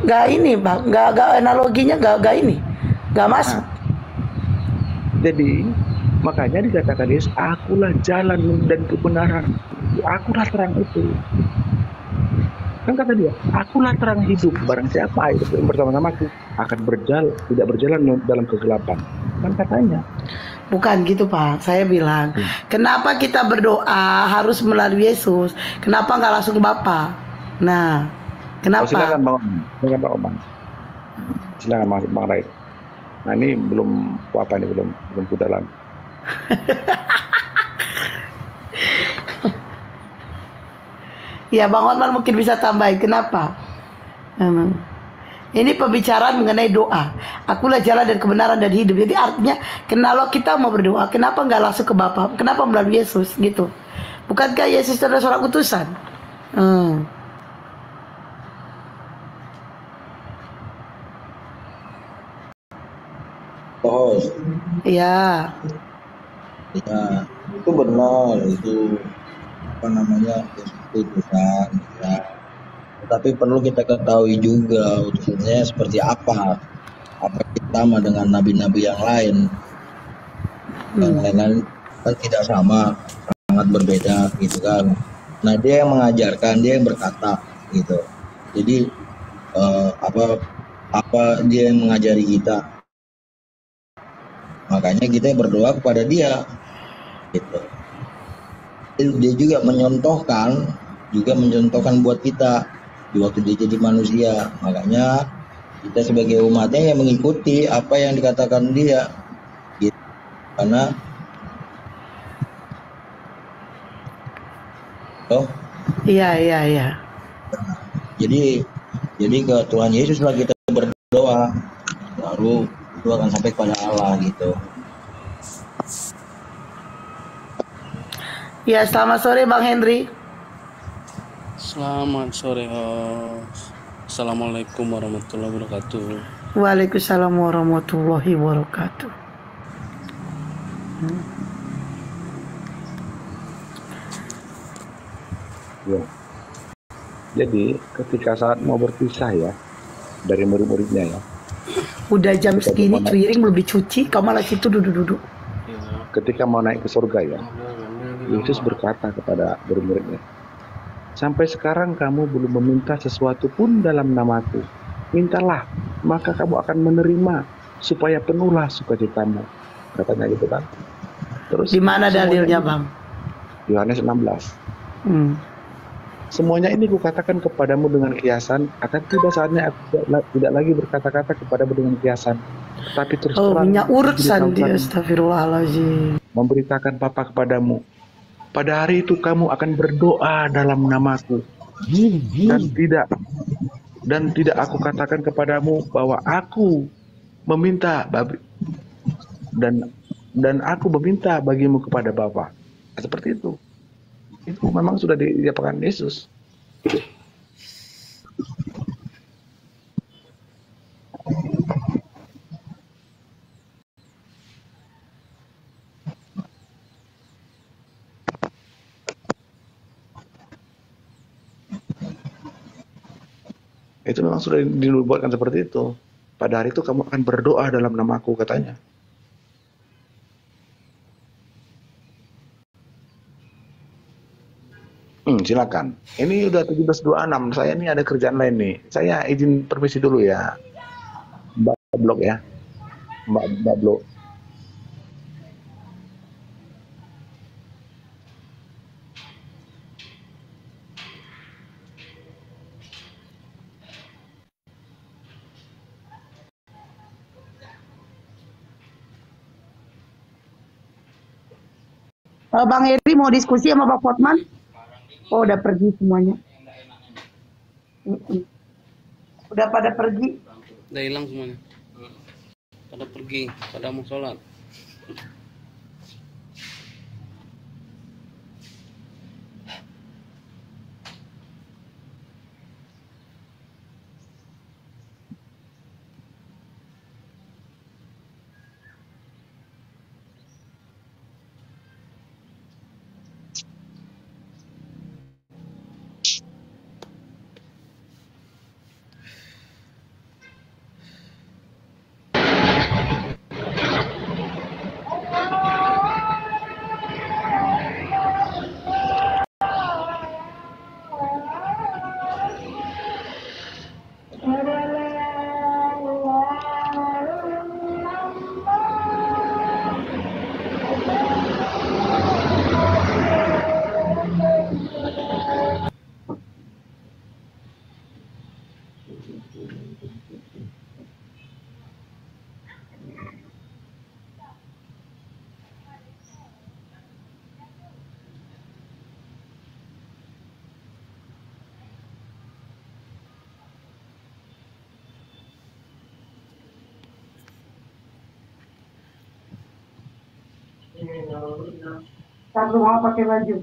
Nggak ini Bang, nggak analoginya nggak ini, nggak masuk. Jadi makanya dikatakan Yesus, akulah jalan dan kebenaran, akulah terang itu. Kan kata dia, akulah terang hidup, barang siapa hidup bersama-sama aku akan tidak berjalan dalam kegelapan. Kan katanya. Bukan gitu Pak, saya bilang kenapa kita berdoa harus melalui Yesus, kenapa nggak langsung ke Bapa? Nah, kenapa? Silakan Bang Oman. Silakan Bang Rai. Nah ini belum apa ini belum ke dalam. Ya Bang Oman mungkin bisa tambahin kenapa? Ini pembicaraan mengenai doa. Akulah jalan dan kebenaran dan hidup. Jadi artinya, kalau kita mau berdoa, kenapa nggak langsung ke Bapa? Kenapa melalui Yesus gitu? Bukankah Yesus adalah seorang utusan? Oh, iya. Ya, itu benar. Itu apa namanya? Utusan. Ya. Tapi perlu kita ketahui juga utusannya seperti apa sama dengan nabi-nabi yang lain. Yang lain kan tidak sama, sangat berbeda gitu kan. Nah dia yang mengajarkan, dia yang berkata gitu. Jadi apa dia yang mengajari kita. Makanya kita berdoa kepada dia gitu. Dia juga mencontohkan buat kita di waktu dia jadi manusia. Makanya kita sebagai umatnya yang mengikuti apa yang dikatakan dia gitu. Karena iya. Jadi ke Tuhan Yesuslah kita berdoa, baru itu akan sampai kepada Allah gitu. Ya, selamat sore Bang Henry. Selamat sore host. Assalamualaikum warahmatullahi wabarakatuh. Waalaikumsalam warahmatullahi wabarakatuh. Ya. Jadi ketika saat mau berpisah ya dari murid-muridnya ya. Udah jam segini piring belum dicuci, kamu malah situ duduk-duduk. Ketika mau naik ke surga ya, Yesus berkata kepada murid-muridnya, sampai sekarang kamu belum meminta sesuatu pun dalam namaku. Mintalah, maka kamu akan menerima, supaya penuhlah sukacitamu. Katanya gitu kan. Terus di mana dalilnya Bang? Yohanes 16. Semuanya ini kukatakan kepadamu dengan kiasan, akan tiba saatnya aku tidak lagi berkata-kata kepadamu dengan kiasan, tapi terus terang. Minyak urusan dia, astagfirullahaladzim. Memberitakan Bapa kepadamu. Pada hari itu kamu akan berdoa dalam namaku. Dan tidak aku katakan kepadamu bahwa aku meminta dan aku meminta bagimu kepada Bapa. Seperti itu. Itu memang sudah diapakan Yesus. Itu memang sudah dinubuatkan seperti itu. Pada hari itu kamu akan berdoa dalam namaku, katanya. Silakan. Ini udah 17.26. Saya ini ada kerjaan lain nih. Saya izin permisi dulu ya. Mbak Blok ya. Mbak Blok. Bang Heri mau diskusi sama Pak Hotman? Oh, udah pergi semuanya. Udah pada pergi. Udah hilang semuanya. Pada pergi, pada mau sholat. Satu mau pakai baju.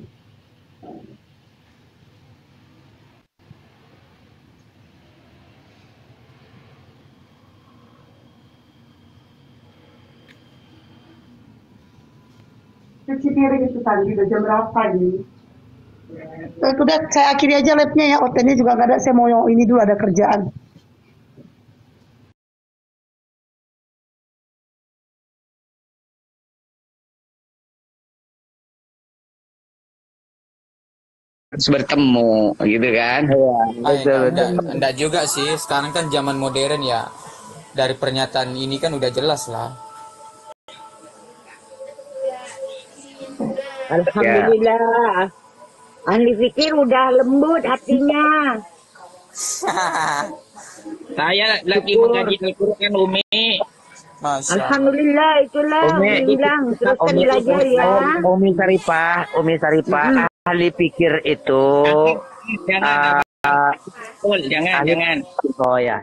Cuci piring itu tadi udah jam berapa ini? Udah saya akhiri aja live-nya ya. OT-nya juga nggak ada. Saya mau ini dulu, ada kerjaan. Bertemu gitu kan. Enggak juga sih, sekarang kan zaman modern ya. Dari pernyataan ini kan udah jelas lah. Alhamdulillah. Ahli pikir udah lembut hatinya. Saya lagi mengkaji Al-Quran, Umi. Alhamdulillah, itulah bilang teruskan belajar ya. Umi Saripah, ahli pikir itu Jangan. Oh ya.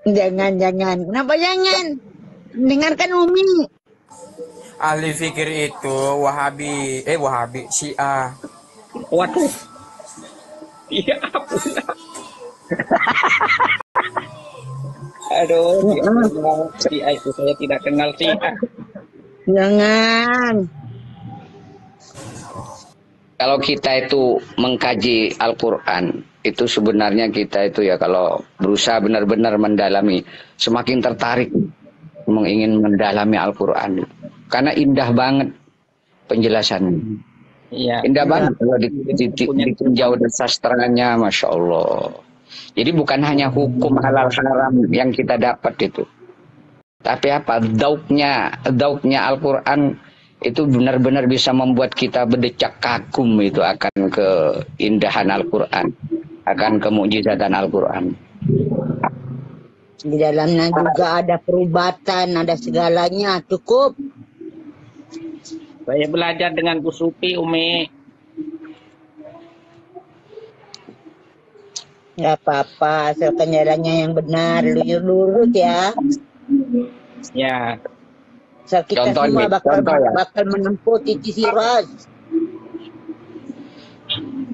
Jangan. Kenapa jangan? Dengarkan Umi. Ahli fikir itu Wahabi, Syiah. Waduh. Iya, ampun. Aduh, Syiah itu saya tidak kenal Syiah. Jangan. Kalau kita itu mengkaji Al-Quran, itu sebenarnya kita itu ya kalau berusaha benar-benar mendalami, semakin tertarik ingin mendalami Al-Quran. Karena indah banget penjelasannya. Iya. Indah banget kalau ditinjau dari sastranya, Masya Allah. Jadi bukan hanya hukum halal haram yang kita dapat itu. Tapi apa? Dauknya Al-Quran itu benar-benar bisa membuat kita berdecak kagum itu akan keindahan Al-Quran, akan kemujizatan Al-Quran. Di dalamnya juga ada perubatan, ada segalanya, cukup. Saya belajar dengan Bu Supi, Umi. Nggak apa-apa, asalkan jalannya yang benar, lurus ya. Ya. So, kita semua bakal menempuh titik siras.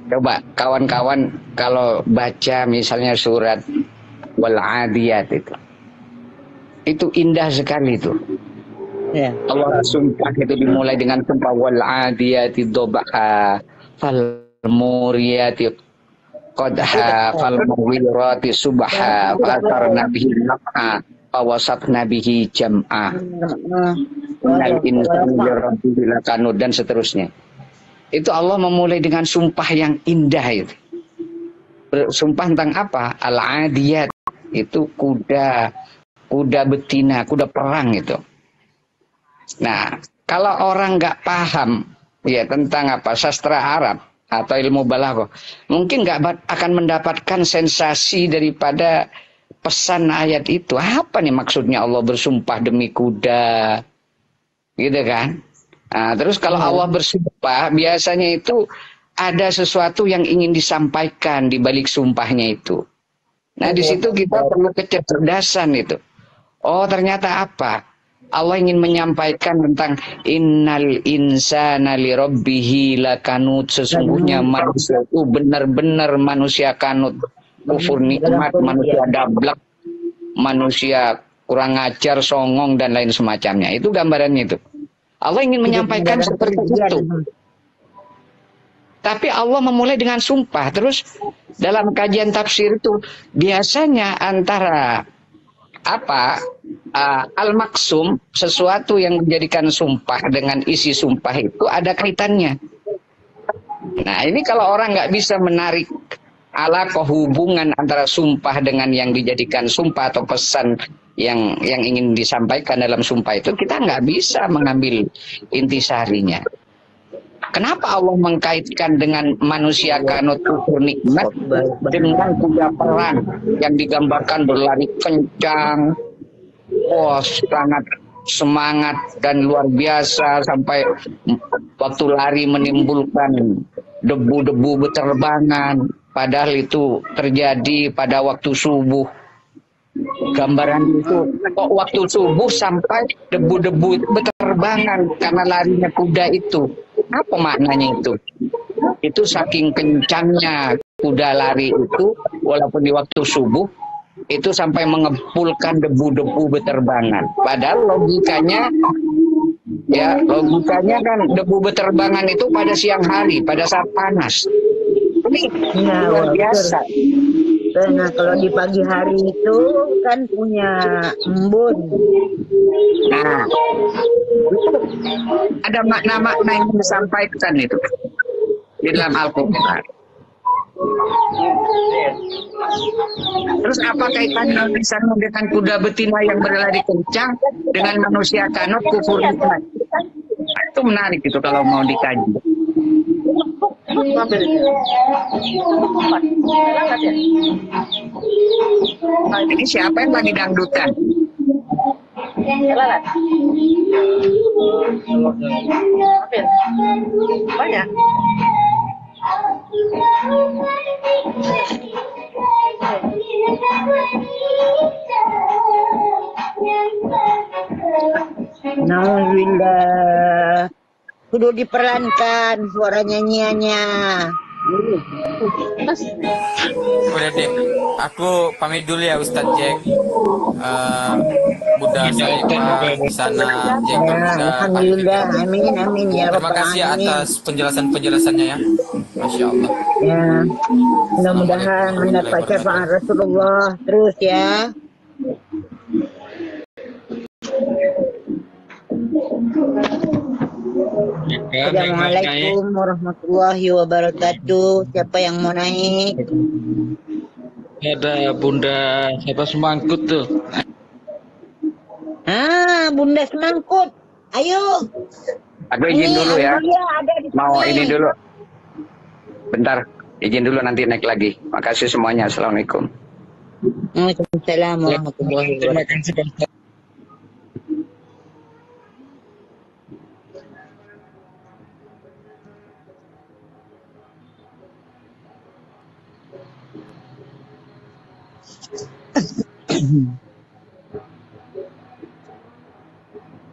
Coba kawan-kawan kalau baca misalnya surat Wal-Adiyat itu indah sekali itu. Ya. Allah sumpah itu dimulai dengan sumpah Wal-Adiyati Dobha Fal-Muriyati qadha fal mughirati subha fa atarna bihi naf'a fa wasatna bihi jam'a innal insana li rabbihi lakanud dan seterusnya. Itu Allah memulai dengan sumpah yang indah itu. Sumpah tentang apa? Al-adiyat, itu kuda betina, kuda perang itu. Nah, kalau orang nggak paham ya tentang apa sastra Arab atau ilmu balaghah, mungkin nggak akan mendapatkan sensasi daripada pesan ayat itu. Apa nih maksudnya Allah bersumpah demi kuda, gitu kan? Nah, terus kalau Allah bersumpah, biasanya itu ada sesuatu yang ingin disampaikan di balik sumpahnya itu. Nah, di situ kita perlu kecerdasan itu. Oh, ternyata apa? Allah ingin menyampaikan tentang innal insana li rabbihi lakanut. Sesungguhnya manusia itu benar-benar manusia kanut. Kufur nikmat, manusia dablek, manusia kurang ajar, songong, dan lain semacamnya. Itu gambarannya itu. Allah ingin menyampaikan seperti itu. Tapi Allah memulai dengan sumpah. Terus dalam kajian tafsir itu biasanya antara al-maksum, sesuatu yang menjadikan sumpah dengan isi sumpah itu ada kaitannya. Nah, ini kalau orang nggak bisa menarik alaqah hubungan antara sumpah dengan yang dijadikan sumpah atau pesan yang ingin disampaikan dalam sumpah itu, kita nggak bisa mengambil intisarinya. Kenapa Allah mengkaitkan dengan manusia kanut kufur nikmat dengan kuda perang yang digambarkan berlari kencang, sangat semangat dan luar biasa sampai waktu lari menimbulkan debu-debu beterbangan, padahal itu terjadi pada waktu subuh. Gambaran itu kok waktu subuh sampai debu-debu beterbangan karena larinya kuda itu. Apa maknanya itu? Itu saking kencangnya kuda lari itu, walaupun di waktu subuh, itu sampai mengepulkan debu-debu beterbangan. Padahal logikanya kan debu beterbangan itu pada siang hari, pada saat panas. Ini luar biasa. Nah, kalau di pagi hari itu kan punya embun. Nah, ada makna-makna yang disampaikan itu di dalam Al-Quran. Terus apa kaitannya misalnya dengan kuda betina yang berlari kencang dengan manusia kanut kufur nikmat? Itu menarik itu kalau mau dikaji. Ini siapa yang lagi dangdutan? Banyak. Alhamdulillah. Kudu diperankan suara nyanyiannya. Udah deh, aku pamit dulu ya Ustadz Jack. Bunda Salimah di sana, Jack Bunda. Alhamdulillah, amin ya. Terima kasih atas penjelasannya ya, Masya Allah. Ya, mudah-mudahan mendapat syafaat Rasulullah terus ya. Assalamualaikum warahmatullahi wabarakatuh. Siapa yang mau naik? Ada Bunda siapa semangkut tuh? Bunda semangkut. Ayo. Aku izin dulu ya. Mau ini dulu. Bentar, izin dulu nanti naik lagi. Makasih semuanya. Assalamualaikum. Waalaikumsalam warahmatullahi wabarakatuh.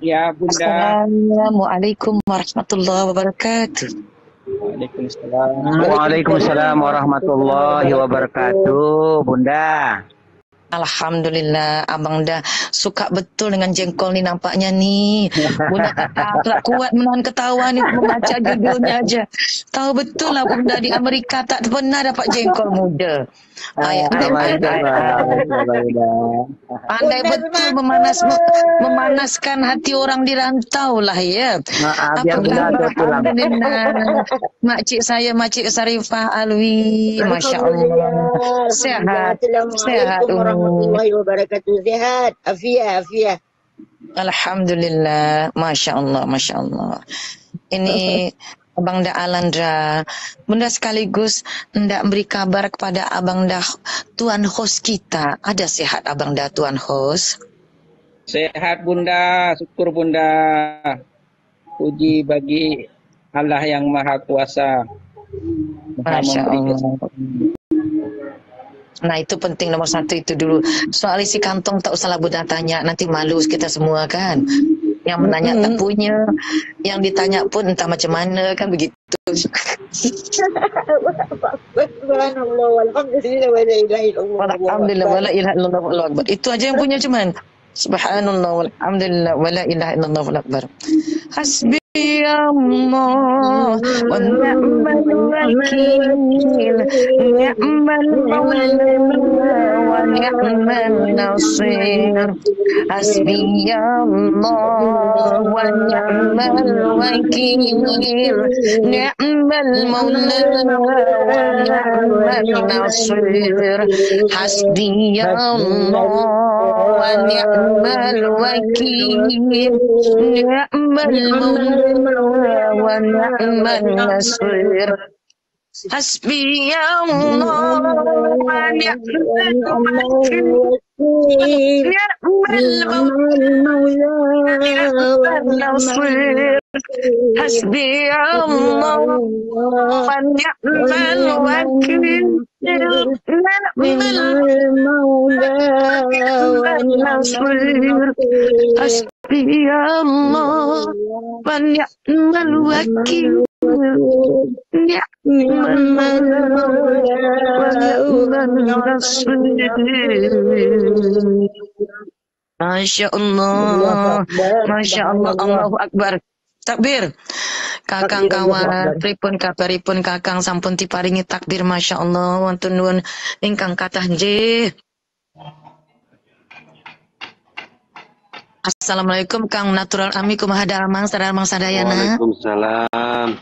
Ya Bunda. Assalamualaikum warahmatullahi wabarakatuh. Waalaikumsalam warahmatullahi wabarakatuh, Bunda. Alhamdulillah, abang dah suka betul dengan jengkol ni nampaknya ni. Bunda tak kuat menahan ketawa ni membaca judulnya aja. Tahu betul lah bunda di Amerika tak pernah dapat jengkol muda. Pandai betul memanaskan hati orang di rantau lah ya. Apa khabar? Alhamdulillah. Makcik saya, Makcik Sarifah Alwi, Masya Allah. Sehat. Sehat warahmatullahi wabarakatuh. Sehat, afiah. Alhamdulillah, Masya Allah, Masya Allah. Ini Abang Dah Alandra, Bunda sekaligus hendak beri kabar kepada Abang Dah Tuan host kita. Ada sehat Abang Dah Tuan host? Sehat Bunda, syukur Bunda. Puji bagi Allah yang Maha Kuasa. Masya Allah. Nah itu penting nomor satu itu dulu. Soal isi kantong tak usahlah Bunda tanya, nanti malu kita semua kan. Yang menanya tak punya, yang ditanya pun entah macam mana kan begitu. Subhanallah, walhamdulillah, wa la ilaha illallah. Alhamdulillah, wa la ilaha illallah, Allahu akbar. Itu aja yang punya cuman. Subhanallah, walhamdulillah, wa la ilaha illallah, Allahu akbar. Hasbi Allah wa ni'mal wakil, ni'mal maula wa ni'mal nasir. Hasbi Allah wa ni'mal wakil, ni'mal maula wa ni'mal nasir. Hasbi Allah wa ni'mal wakil, ni'mal maula wa ni'mal nasir. Hasbi Allah wa ni'mal wakil, ni'mal maula wa ni'mal nasir. Hasbi Allah wa ni'mal wakil, ni'mal maula wa ni'mal nasir. Hasbi Allah wa ni'mal wakil, ni'mal maula wa ni'mal nasir. Masya Allah, Masya Allah, Allahu Akbar. Takbir. Kakang kawan, pripun kakang sampun diparingi takbir, Masya Allah, wonten nuwun ingkang kathah nggih. Assalamualaikum Kang Natural Ami kumaha damang sadaya sadayana. Waalaikumsalam.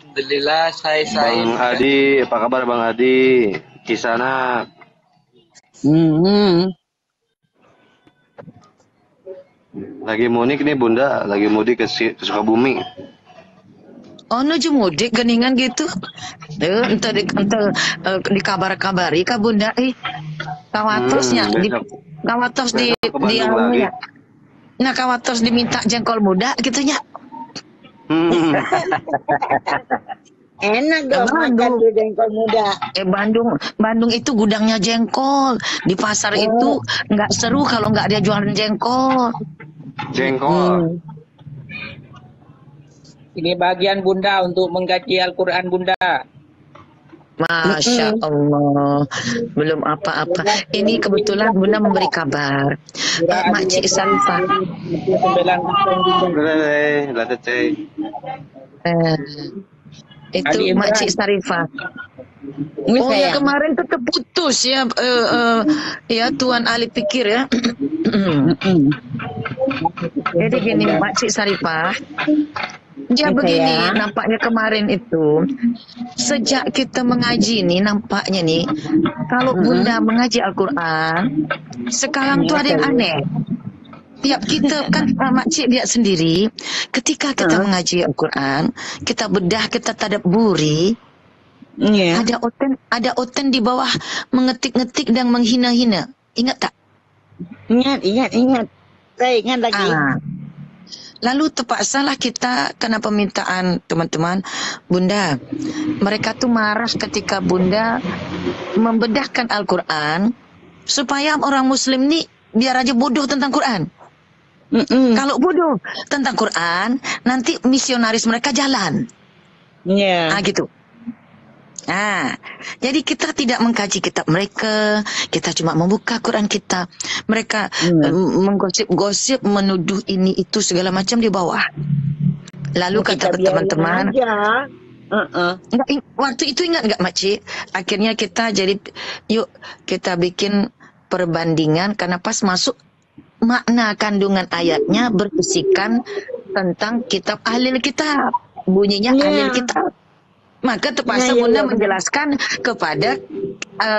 Alhamdulillah saya Bang Adi, apa kabar Bang Adi? Kisana. Lagi mudik nih Bunda, lagi mudik ke Sukabumi. Oh nuju mudik geningan gitu. Ente dikabar-kabari ka Bunda kawatosnya kawatos di ya. Nah kawatos diminta jengkol muda gitunya. Enak dong makan tuh jengkol muda. Bandung itu gudangnya jengkol. Di pasar itu nggak seru kalau nggak ada jualan jengkol. Jengkol. Ini bagian Bunda untuk mengkaji Al-Quran Bunda. Masya Allah, belum apa-apa. Ini kebetulan Bunda memberi kabar. Makcik Sarifah. Itu Makcik Sarifah. Oh ya kemarin tetap putus ya, ya Tuan Ali pikir ya. Jadi gini Makcik Sarifah. Dia begini nampaknya kemarin itu sejak kita mengaji nih nampaknya nih kalau Bunda mengaji Al-Quran sekarang tuh ada yang aneh. Tiap kita kan makcik lihat sendiri ketika kita mengaji Al-Quran kita bedah kita tadabburi ada oten di bawah mengetik-ngetik dan menghina-hina. Ingat tak? Ingat. Saya ingat lagi. Lalu terpaksalah kita kena permintaan teman-teman Bunda. Mereka tuh marah ketika Bunda membedahkan Al-Quran supaya orang Muslim nih biar aja bodoh tentang Quran. Kalau bodoh tentang Quran, nanti misionaris mereka jalan. Nah gitu. Jadi kita tidak mengkaji kitab mereka, kita cuma membuka Quran kita. Mereka menggosip-gosip, menuduh ini itu segala macam di bawah. Lalu kata teman-teman, waktu itu ingat nggak makcik? Akhirnya kita jadi, yuk kita bikin perbandingan karena pas masuk makna kandungan ayatnya berbisikan tentang kitab ahlil kitab, bunyinya ahlil kitab. Maka terpaksa Bunda menjelaskan kepada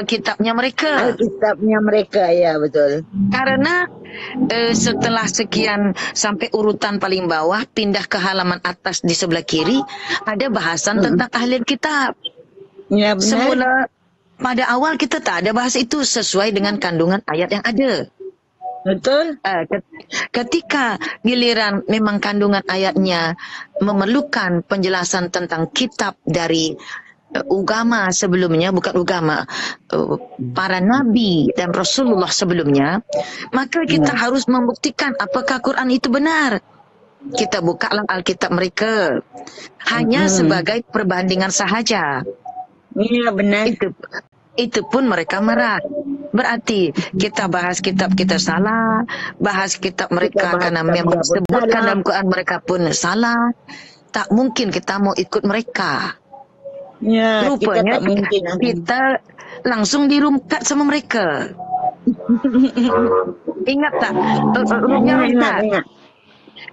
kitabnya mereka. Kitabnya mereka, ya betul. Karena setelah sekian sampai urutan paling bawah, pindah ke halaman atas di sebelah kiri, ada bahasan tentang ahlil kitab. Ya, benar. Semula pada awal kita tak ada bahas itu sesuai dengan kandungan ayat yang ada. Betul. Ketika giliran memang kandungan ayatnya memerlukan penjelasan tentang kitab dari agama sebelumnya, bukan agama, para nabi dan Rasulullah sebelumnya, maka kita harus membuktikan apakah Quran itu benar. Kita bukalah Alkitab mereka hanya sebagai perbandingan sahaja. Iya, benar. Itu pun mereka marah. Berarti kita bahas kitab kita salah, bahas kitab mereka karena memang disebutkan dalam Quran mereka pun salah. Tak mungkin kita mau ikut mereka. Ya, rupanya kita langsung dirumkat sama mereka. Ingat tak? Ingat.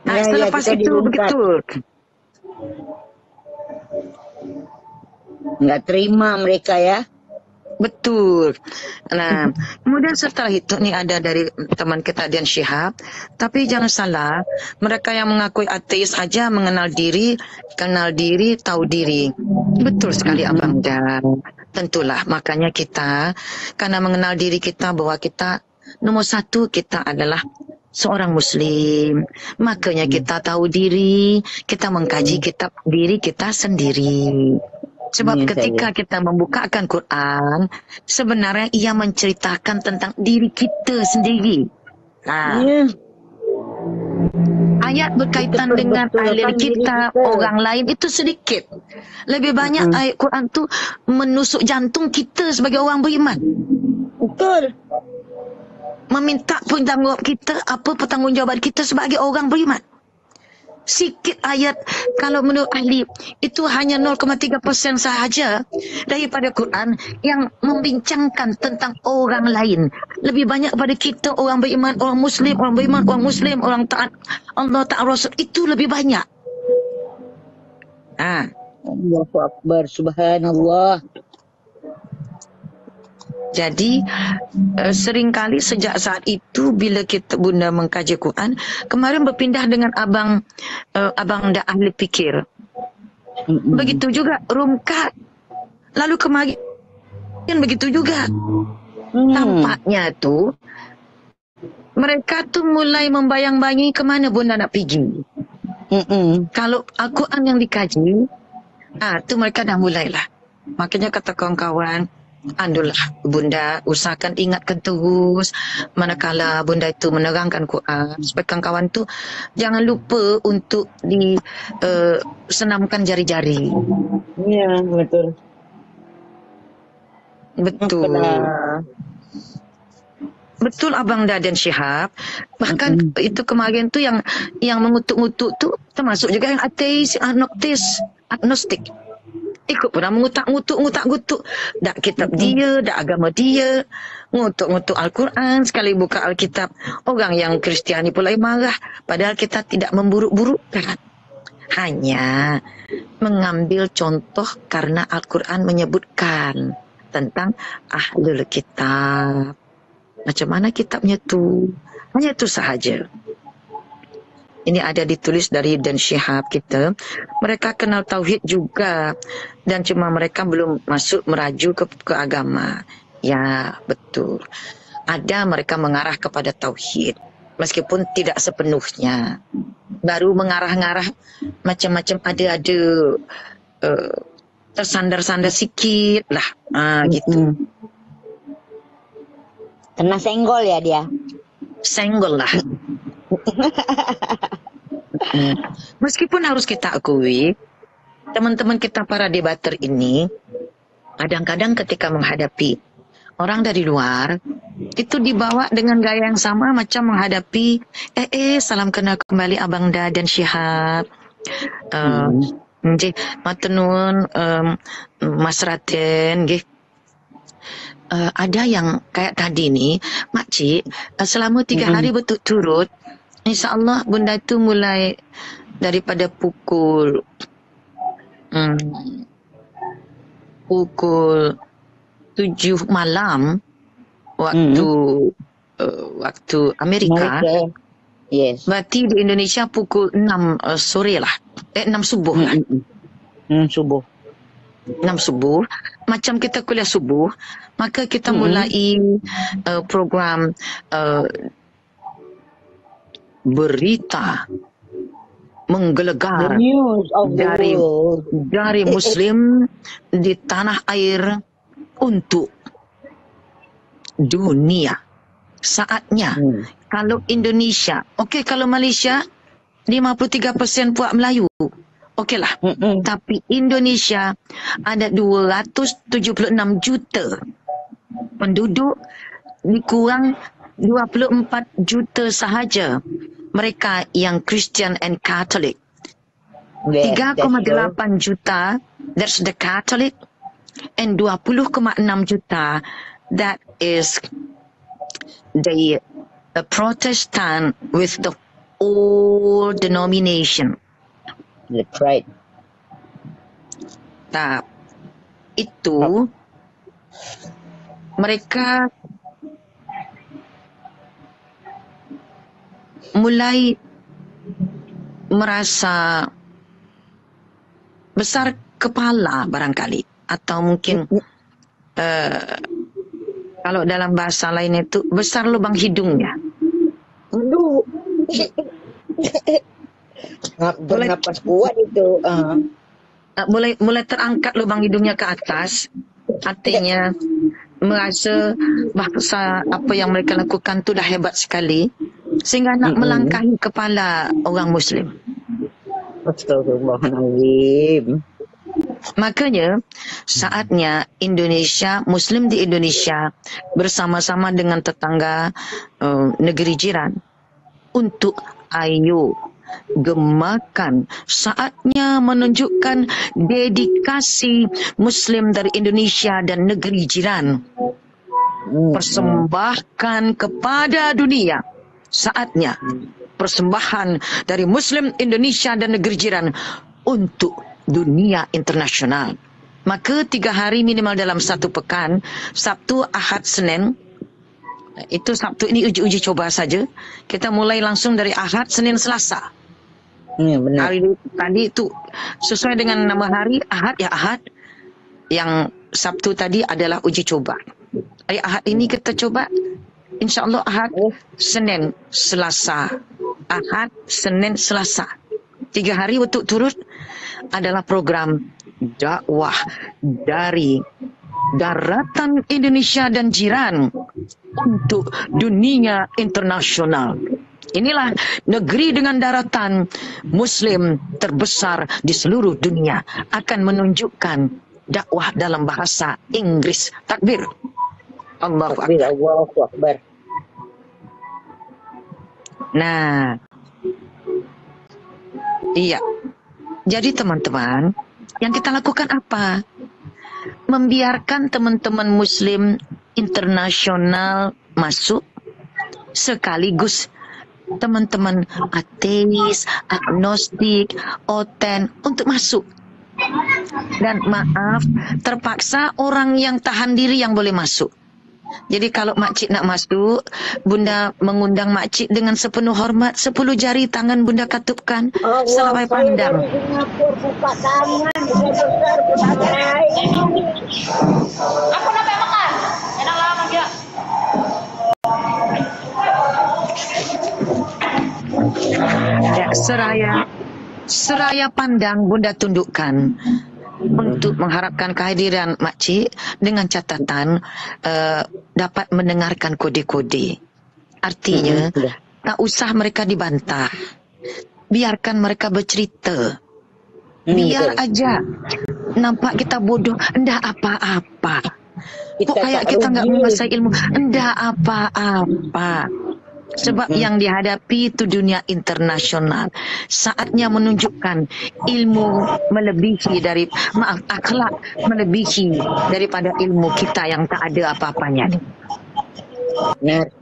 Nah, selepas itu begitu. Nggak terima mereka, ya. Betul. Nah, kemudian setelah itu nih ada dari teman kita Dian Syihab. Tapi jangan salah, mereka yang mengakui ateis aja mengenal diri, kenal diri, tahu diri. Betul sekali Abang Dan. Tentulah, makanya kita, karena mengenal diri kita bahwa kita nomor satu kita adalah seorang Muslim. Makanya kita tahu diri, kita mengkaji kitab diri kita sendiri. Sebab ketika kita membukakan Quran, sebenarnya ia menceritakan tentang diri kita sendiri. Ayat berkaitan dengan ahlil kitab, orang lain itu sedikit. Lebih banyak ayat Quran itu menusuk jantung kita sebagai orang beriman. Betul. Meminta pertanggungjawab kita, apa pertanggungjawaban kita sebagai orang beriman. Sikit ayat kalau menurut ahli itu hanya 0,3% sahaja daripada Quran yang membincangkan tentang orang lain. Lebih banyak pada kita orang beriman, orang Muslim, orang beriman, orang Muslim, orang taat Allah, taat Rasul, itu lebih banyak. Allahu Akbar, subhanallah. Jadi seringkali sejak saat itu bila kita Bunda mengkaji Quran, kemarin berpindah dengan abang dah ahli fikir. Begitu juga Rumkat. Lalu kemarin begitu juga. Tampaknya tu mereka tu mulai membayang-bayangi kemana Bunda nak pergi. Kalau Al-Quran yang dikaji, tu mereka dah mulailah. Makanya kata kawan-kawan, anulah Bunda usahakan ingatkan terus manakala Bunda itu menerangkan Quran supaya kawan-kawan tu jangan lupa untuk senamkan jari-jari. Ya, betul. Betul Abang Dadan Syihab. Bahkan itu kemarin tu yang mengutuk-ngutuk tu termasuk juga yang ateis, agnostik. Ikut pernah ngutak-ngutuk dak kitab dia, dak agama dia, ngutuk-ngutuk Al-Quran, sekali buka Alkitab orang yang Kristiani pula marah, padahal kita tidak memburuk-burukkan, hanya mengambil contoh karena Al-Quran menyebutkan tentang ahlul kitab. Macam mana kitabnya tu, hanya itu sahaja. Ini ada ditulis dari Dan Syihab kita. Mereka kenal tauhid juga. Dan cuma mereka belum masuk meraju ke agama. Ya, betul. Ada mereka mengarah kepada tauhid. Meskipun tidak sepenuhnya. Baru mengarah-ngarah macam-macam ada tersandar-sandar sikit lah. Gitu. Kena senggol ya dia? Senggol lah. Meskipun harus kita akui, teman-teman kita para debater ini kadang-kadang ketika menghadapi orang dari luar, itu dibawa dengan gaya yang sama macam menghadapi salam kenal kembali Abang Da dan Syihab. Nggih, matur nuwun Mas Raden nggih. Ada yang kayak tadi nih, Makcik, selama 3 hari berturut-turut, insya-Allah Bunda itu mulai daripada pukul 7 malam waktu waktu Amerika. Yes. Berarti di Indonesia pukul 6 sore lah. 6 subuh lah. 6 subuh. 6 subuh. Macam kita kuliah subuh, maka kita mulai program berita menggelegar dari Muslim di tanah air untuk dunia. Saatnya kalau Indonesia, okey, kalau Malaysia 53% puak Melayu, okeylah. Tapi Indonesia ada 276 juta penduduk, dikurang 24 juta sahaja mereka yang Christian and Catholic. 3,8 juta that's the Catholic, and 20,6 juta that is the Protestant with the old denomination. That's right. Nah, itu mereka mulai merasa besar kepala barangkali, atau mungkin kalau dalam bahasa lain itu besar lubang hidungnya. Aduh. Bernapas kuat itu. Mulai terangkat lubang hidungnya ke atas, artinya merasa bahasa apa yang mereka lakukan itu dah hebat sekali, sehingga nak melangkahi kepala orang Muslim. Astagfirullahaladzim. Makanya saatnya Indonesia, Muslim di Indonesia bersama-sama dengan tetangga negeri jiran untuk ayo gemakan, saatnya menunjukkan dedikasi Muslim dari Indonesia dan negeri jiran, persembahkan kepada dunia. Saatnya persembahan dari Muslim Indonesia dan negeri jiran untuk dunia internasional. Maka 3 hari minimal dalam 1 pekan, Sabtu, Ahad, Senin. Itu Sabtu ini uji coba saja. Kita mulai langsung dari Ahad, Senin, Selasa. Benar. Hari tadi itu sesuai dengan nama hari, Ahad ya Ahad. Yang Sabtu tadi adalah uji coba. Hari Ahad ini kita coba, insya-Allah Ahad, Senin, Selasa. Ahad, Senin, Selasa. 3 hari berturut-turut adalah program dakwah dari daratan Indonesia dan jiran untuk dunia internasional. Inilah negeri dengan daratan Muslim terbesar di seluruh dunia akan menunjukkan dakwah dalam bahasa Inggris. Takbir. Allahu Akbar. Allahu Akbar. Nah, iya. Jadi teman-teman, yang kita lakukan apa? Membiarkan teman-teman Muslim internasional masuk, sekaligus teman-teman ateis, agnostik, oten untuk masuk. Dan maaf, terpaksa orang yang tahan diri yang boleh masuk. Jadi kalau makcik nak masuk, Bunda mengundang makcik dengan sepenuh hormat, 10 jari tangan Bunda katupkan, selawai pandang. Aku nak makan. Enak lah makan. Ya, seraya pandang Bunda tundukkan untuk mengharapkan kehadiran makcik dengan catatan dapat mendengarkan kode-kode. Artinya tak usah mereka dibantah, biarkan mereka bercerita. Biar aja nampak kita bodoh, enggak apa-apa. Kok kayak kita nggak menguasai ilmu, enggak apa-apa. Sebab yang dihadapi itu dunia internasional. Saatnya menunjukkan ilmu melebihi dari, akhlak melebihi daripada ilmu kita yang tak ada apa-apanya. Benar.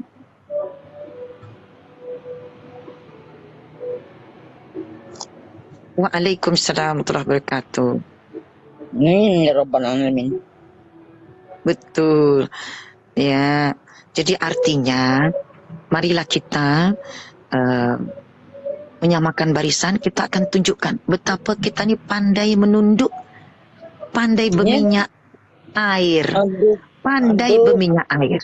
Waalaikumsalam warahmatullahi wabarakatuh. Ya Rabbal Alamin. Betul. Ya. Jadi artinya, marilah kita menyamakan barisan. Kita akan tunjukkan betapa kita ni pandai menunduk, pandai berminyak air, pandai berminyak air.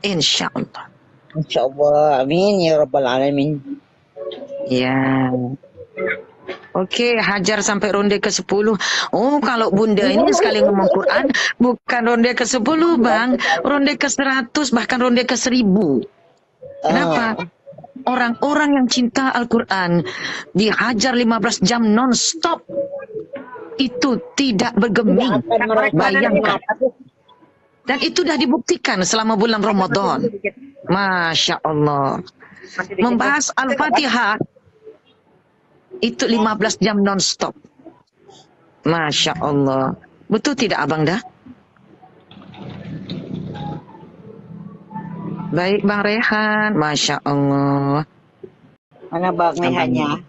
Insya Allah. Insya Allah. Amin ya Rabbal Alamin. Ya. Okey, Hajar sampai ronde ke-10. Oh, kalau bunda ini sekali ngomong Quran, bukan ronde ke-10 bang, ronde ke-100, bahkan ronde ke-1000. Kenapa? Orang-orang yang cinta Al-Quran dihajar 15 jam non-stop, itu tidak bergeming. Bayangkan. Dan itu dah dibuktikan selama bulan Ramadan. Masya Allah. Membahas Al-Fatihah itu 15 jam non-stop. Masya Allah. Betul tidak abang dah? Baik Bang Rehan. Masya Allah. Mana Bang Rehannya?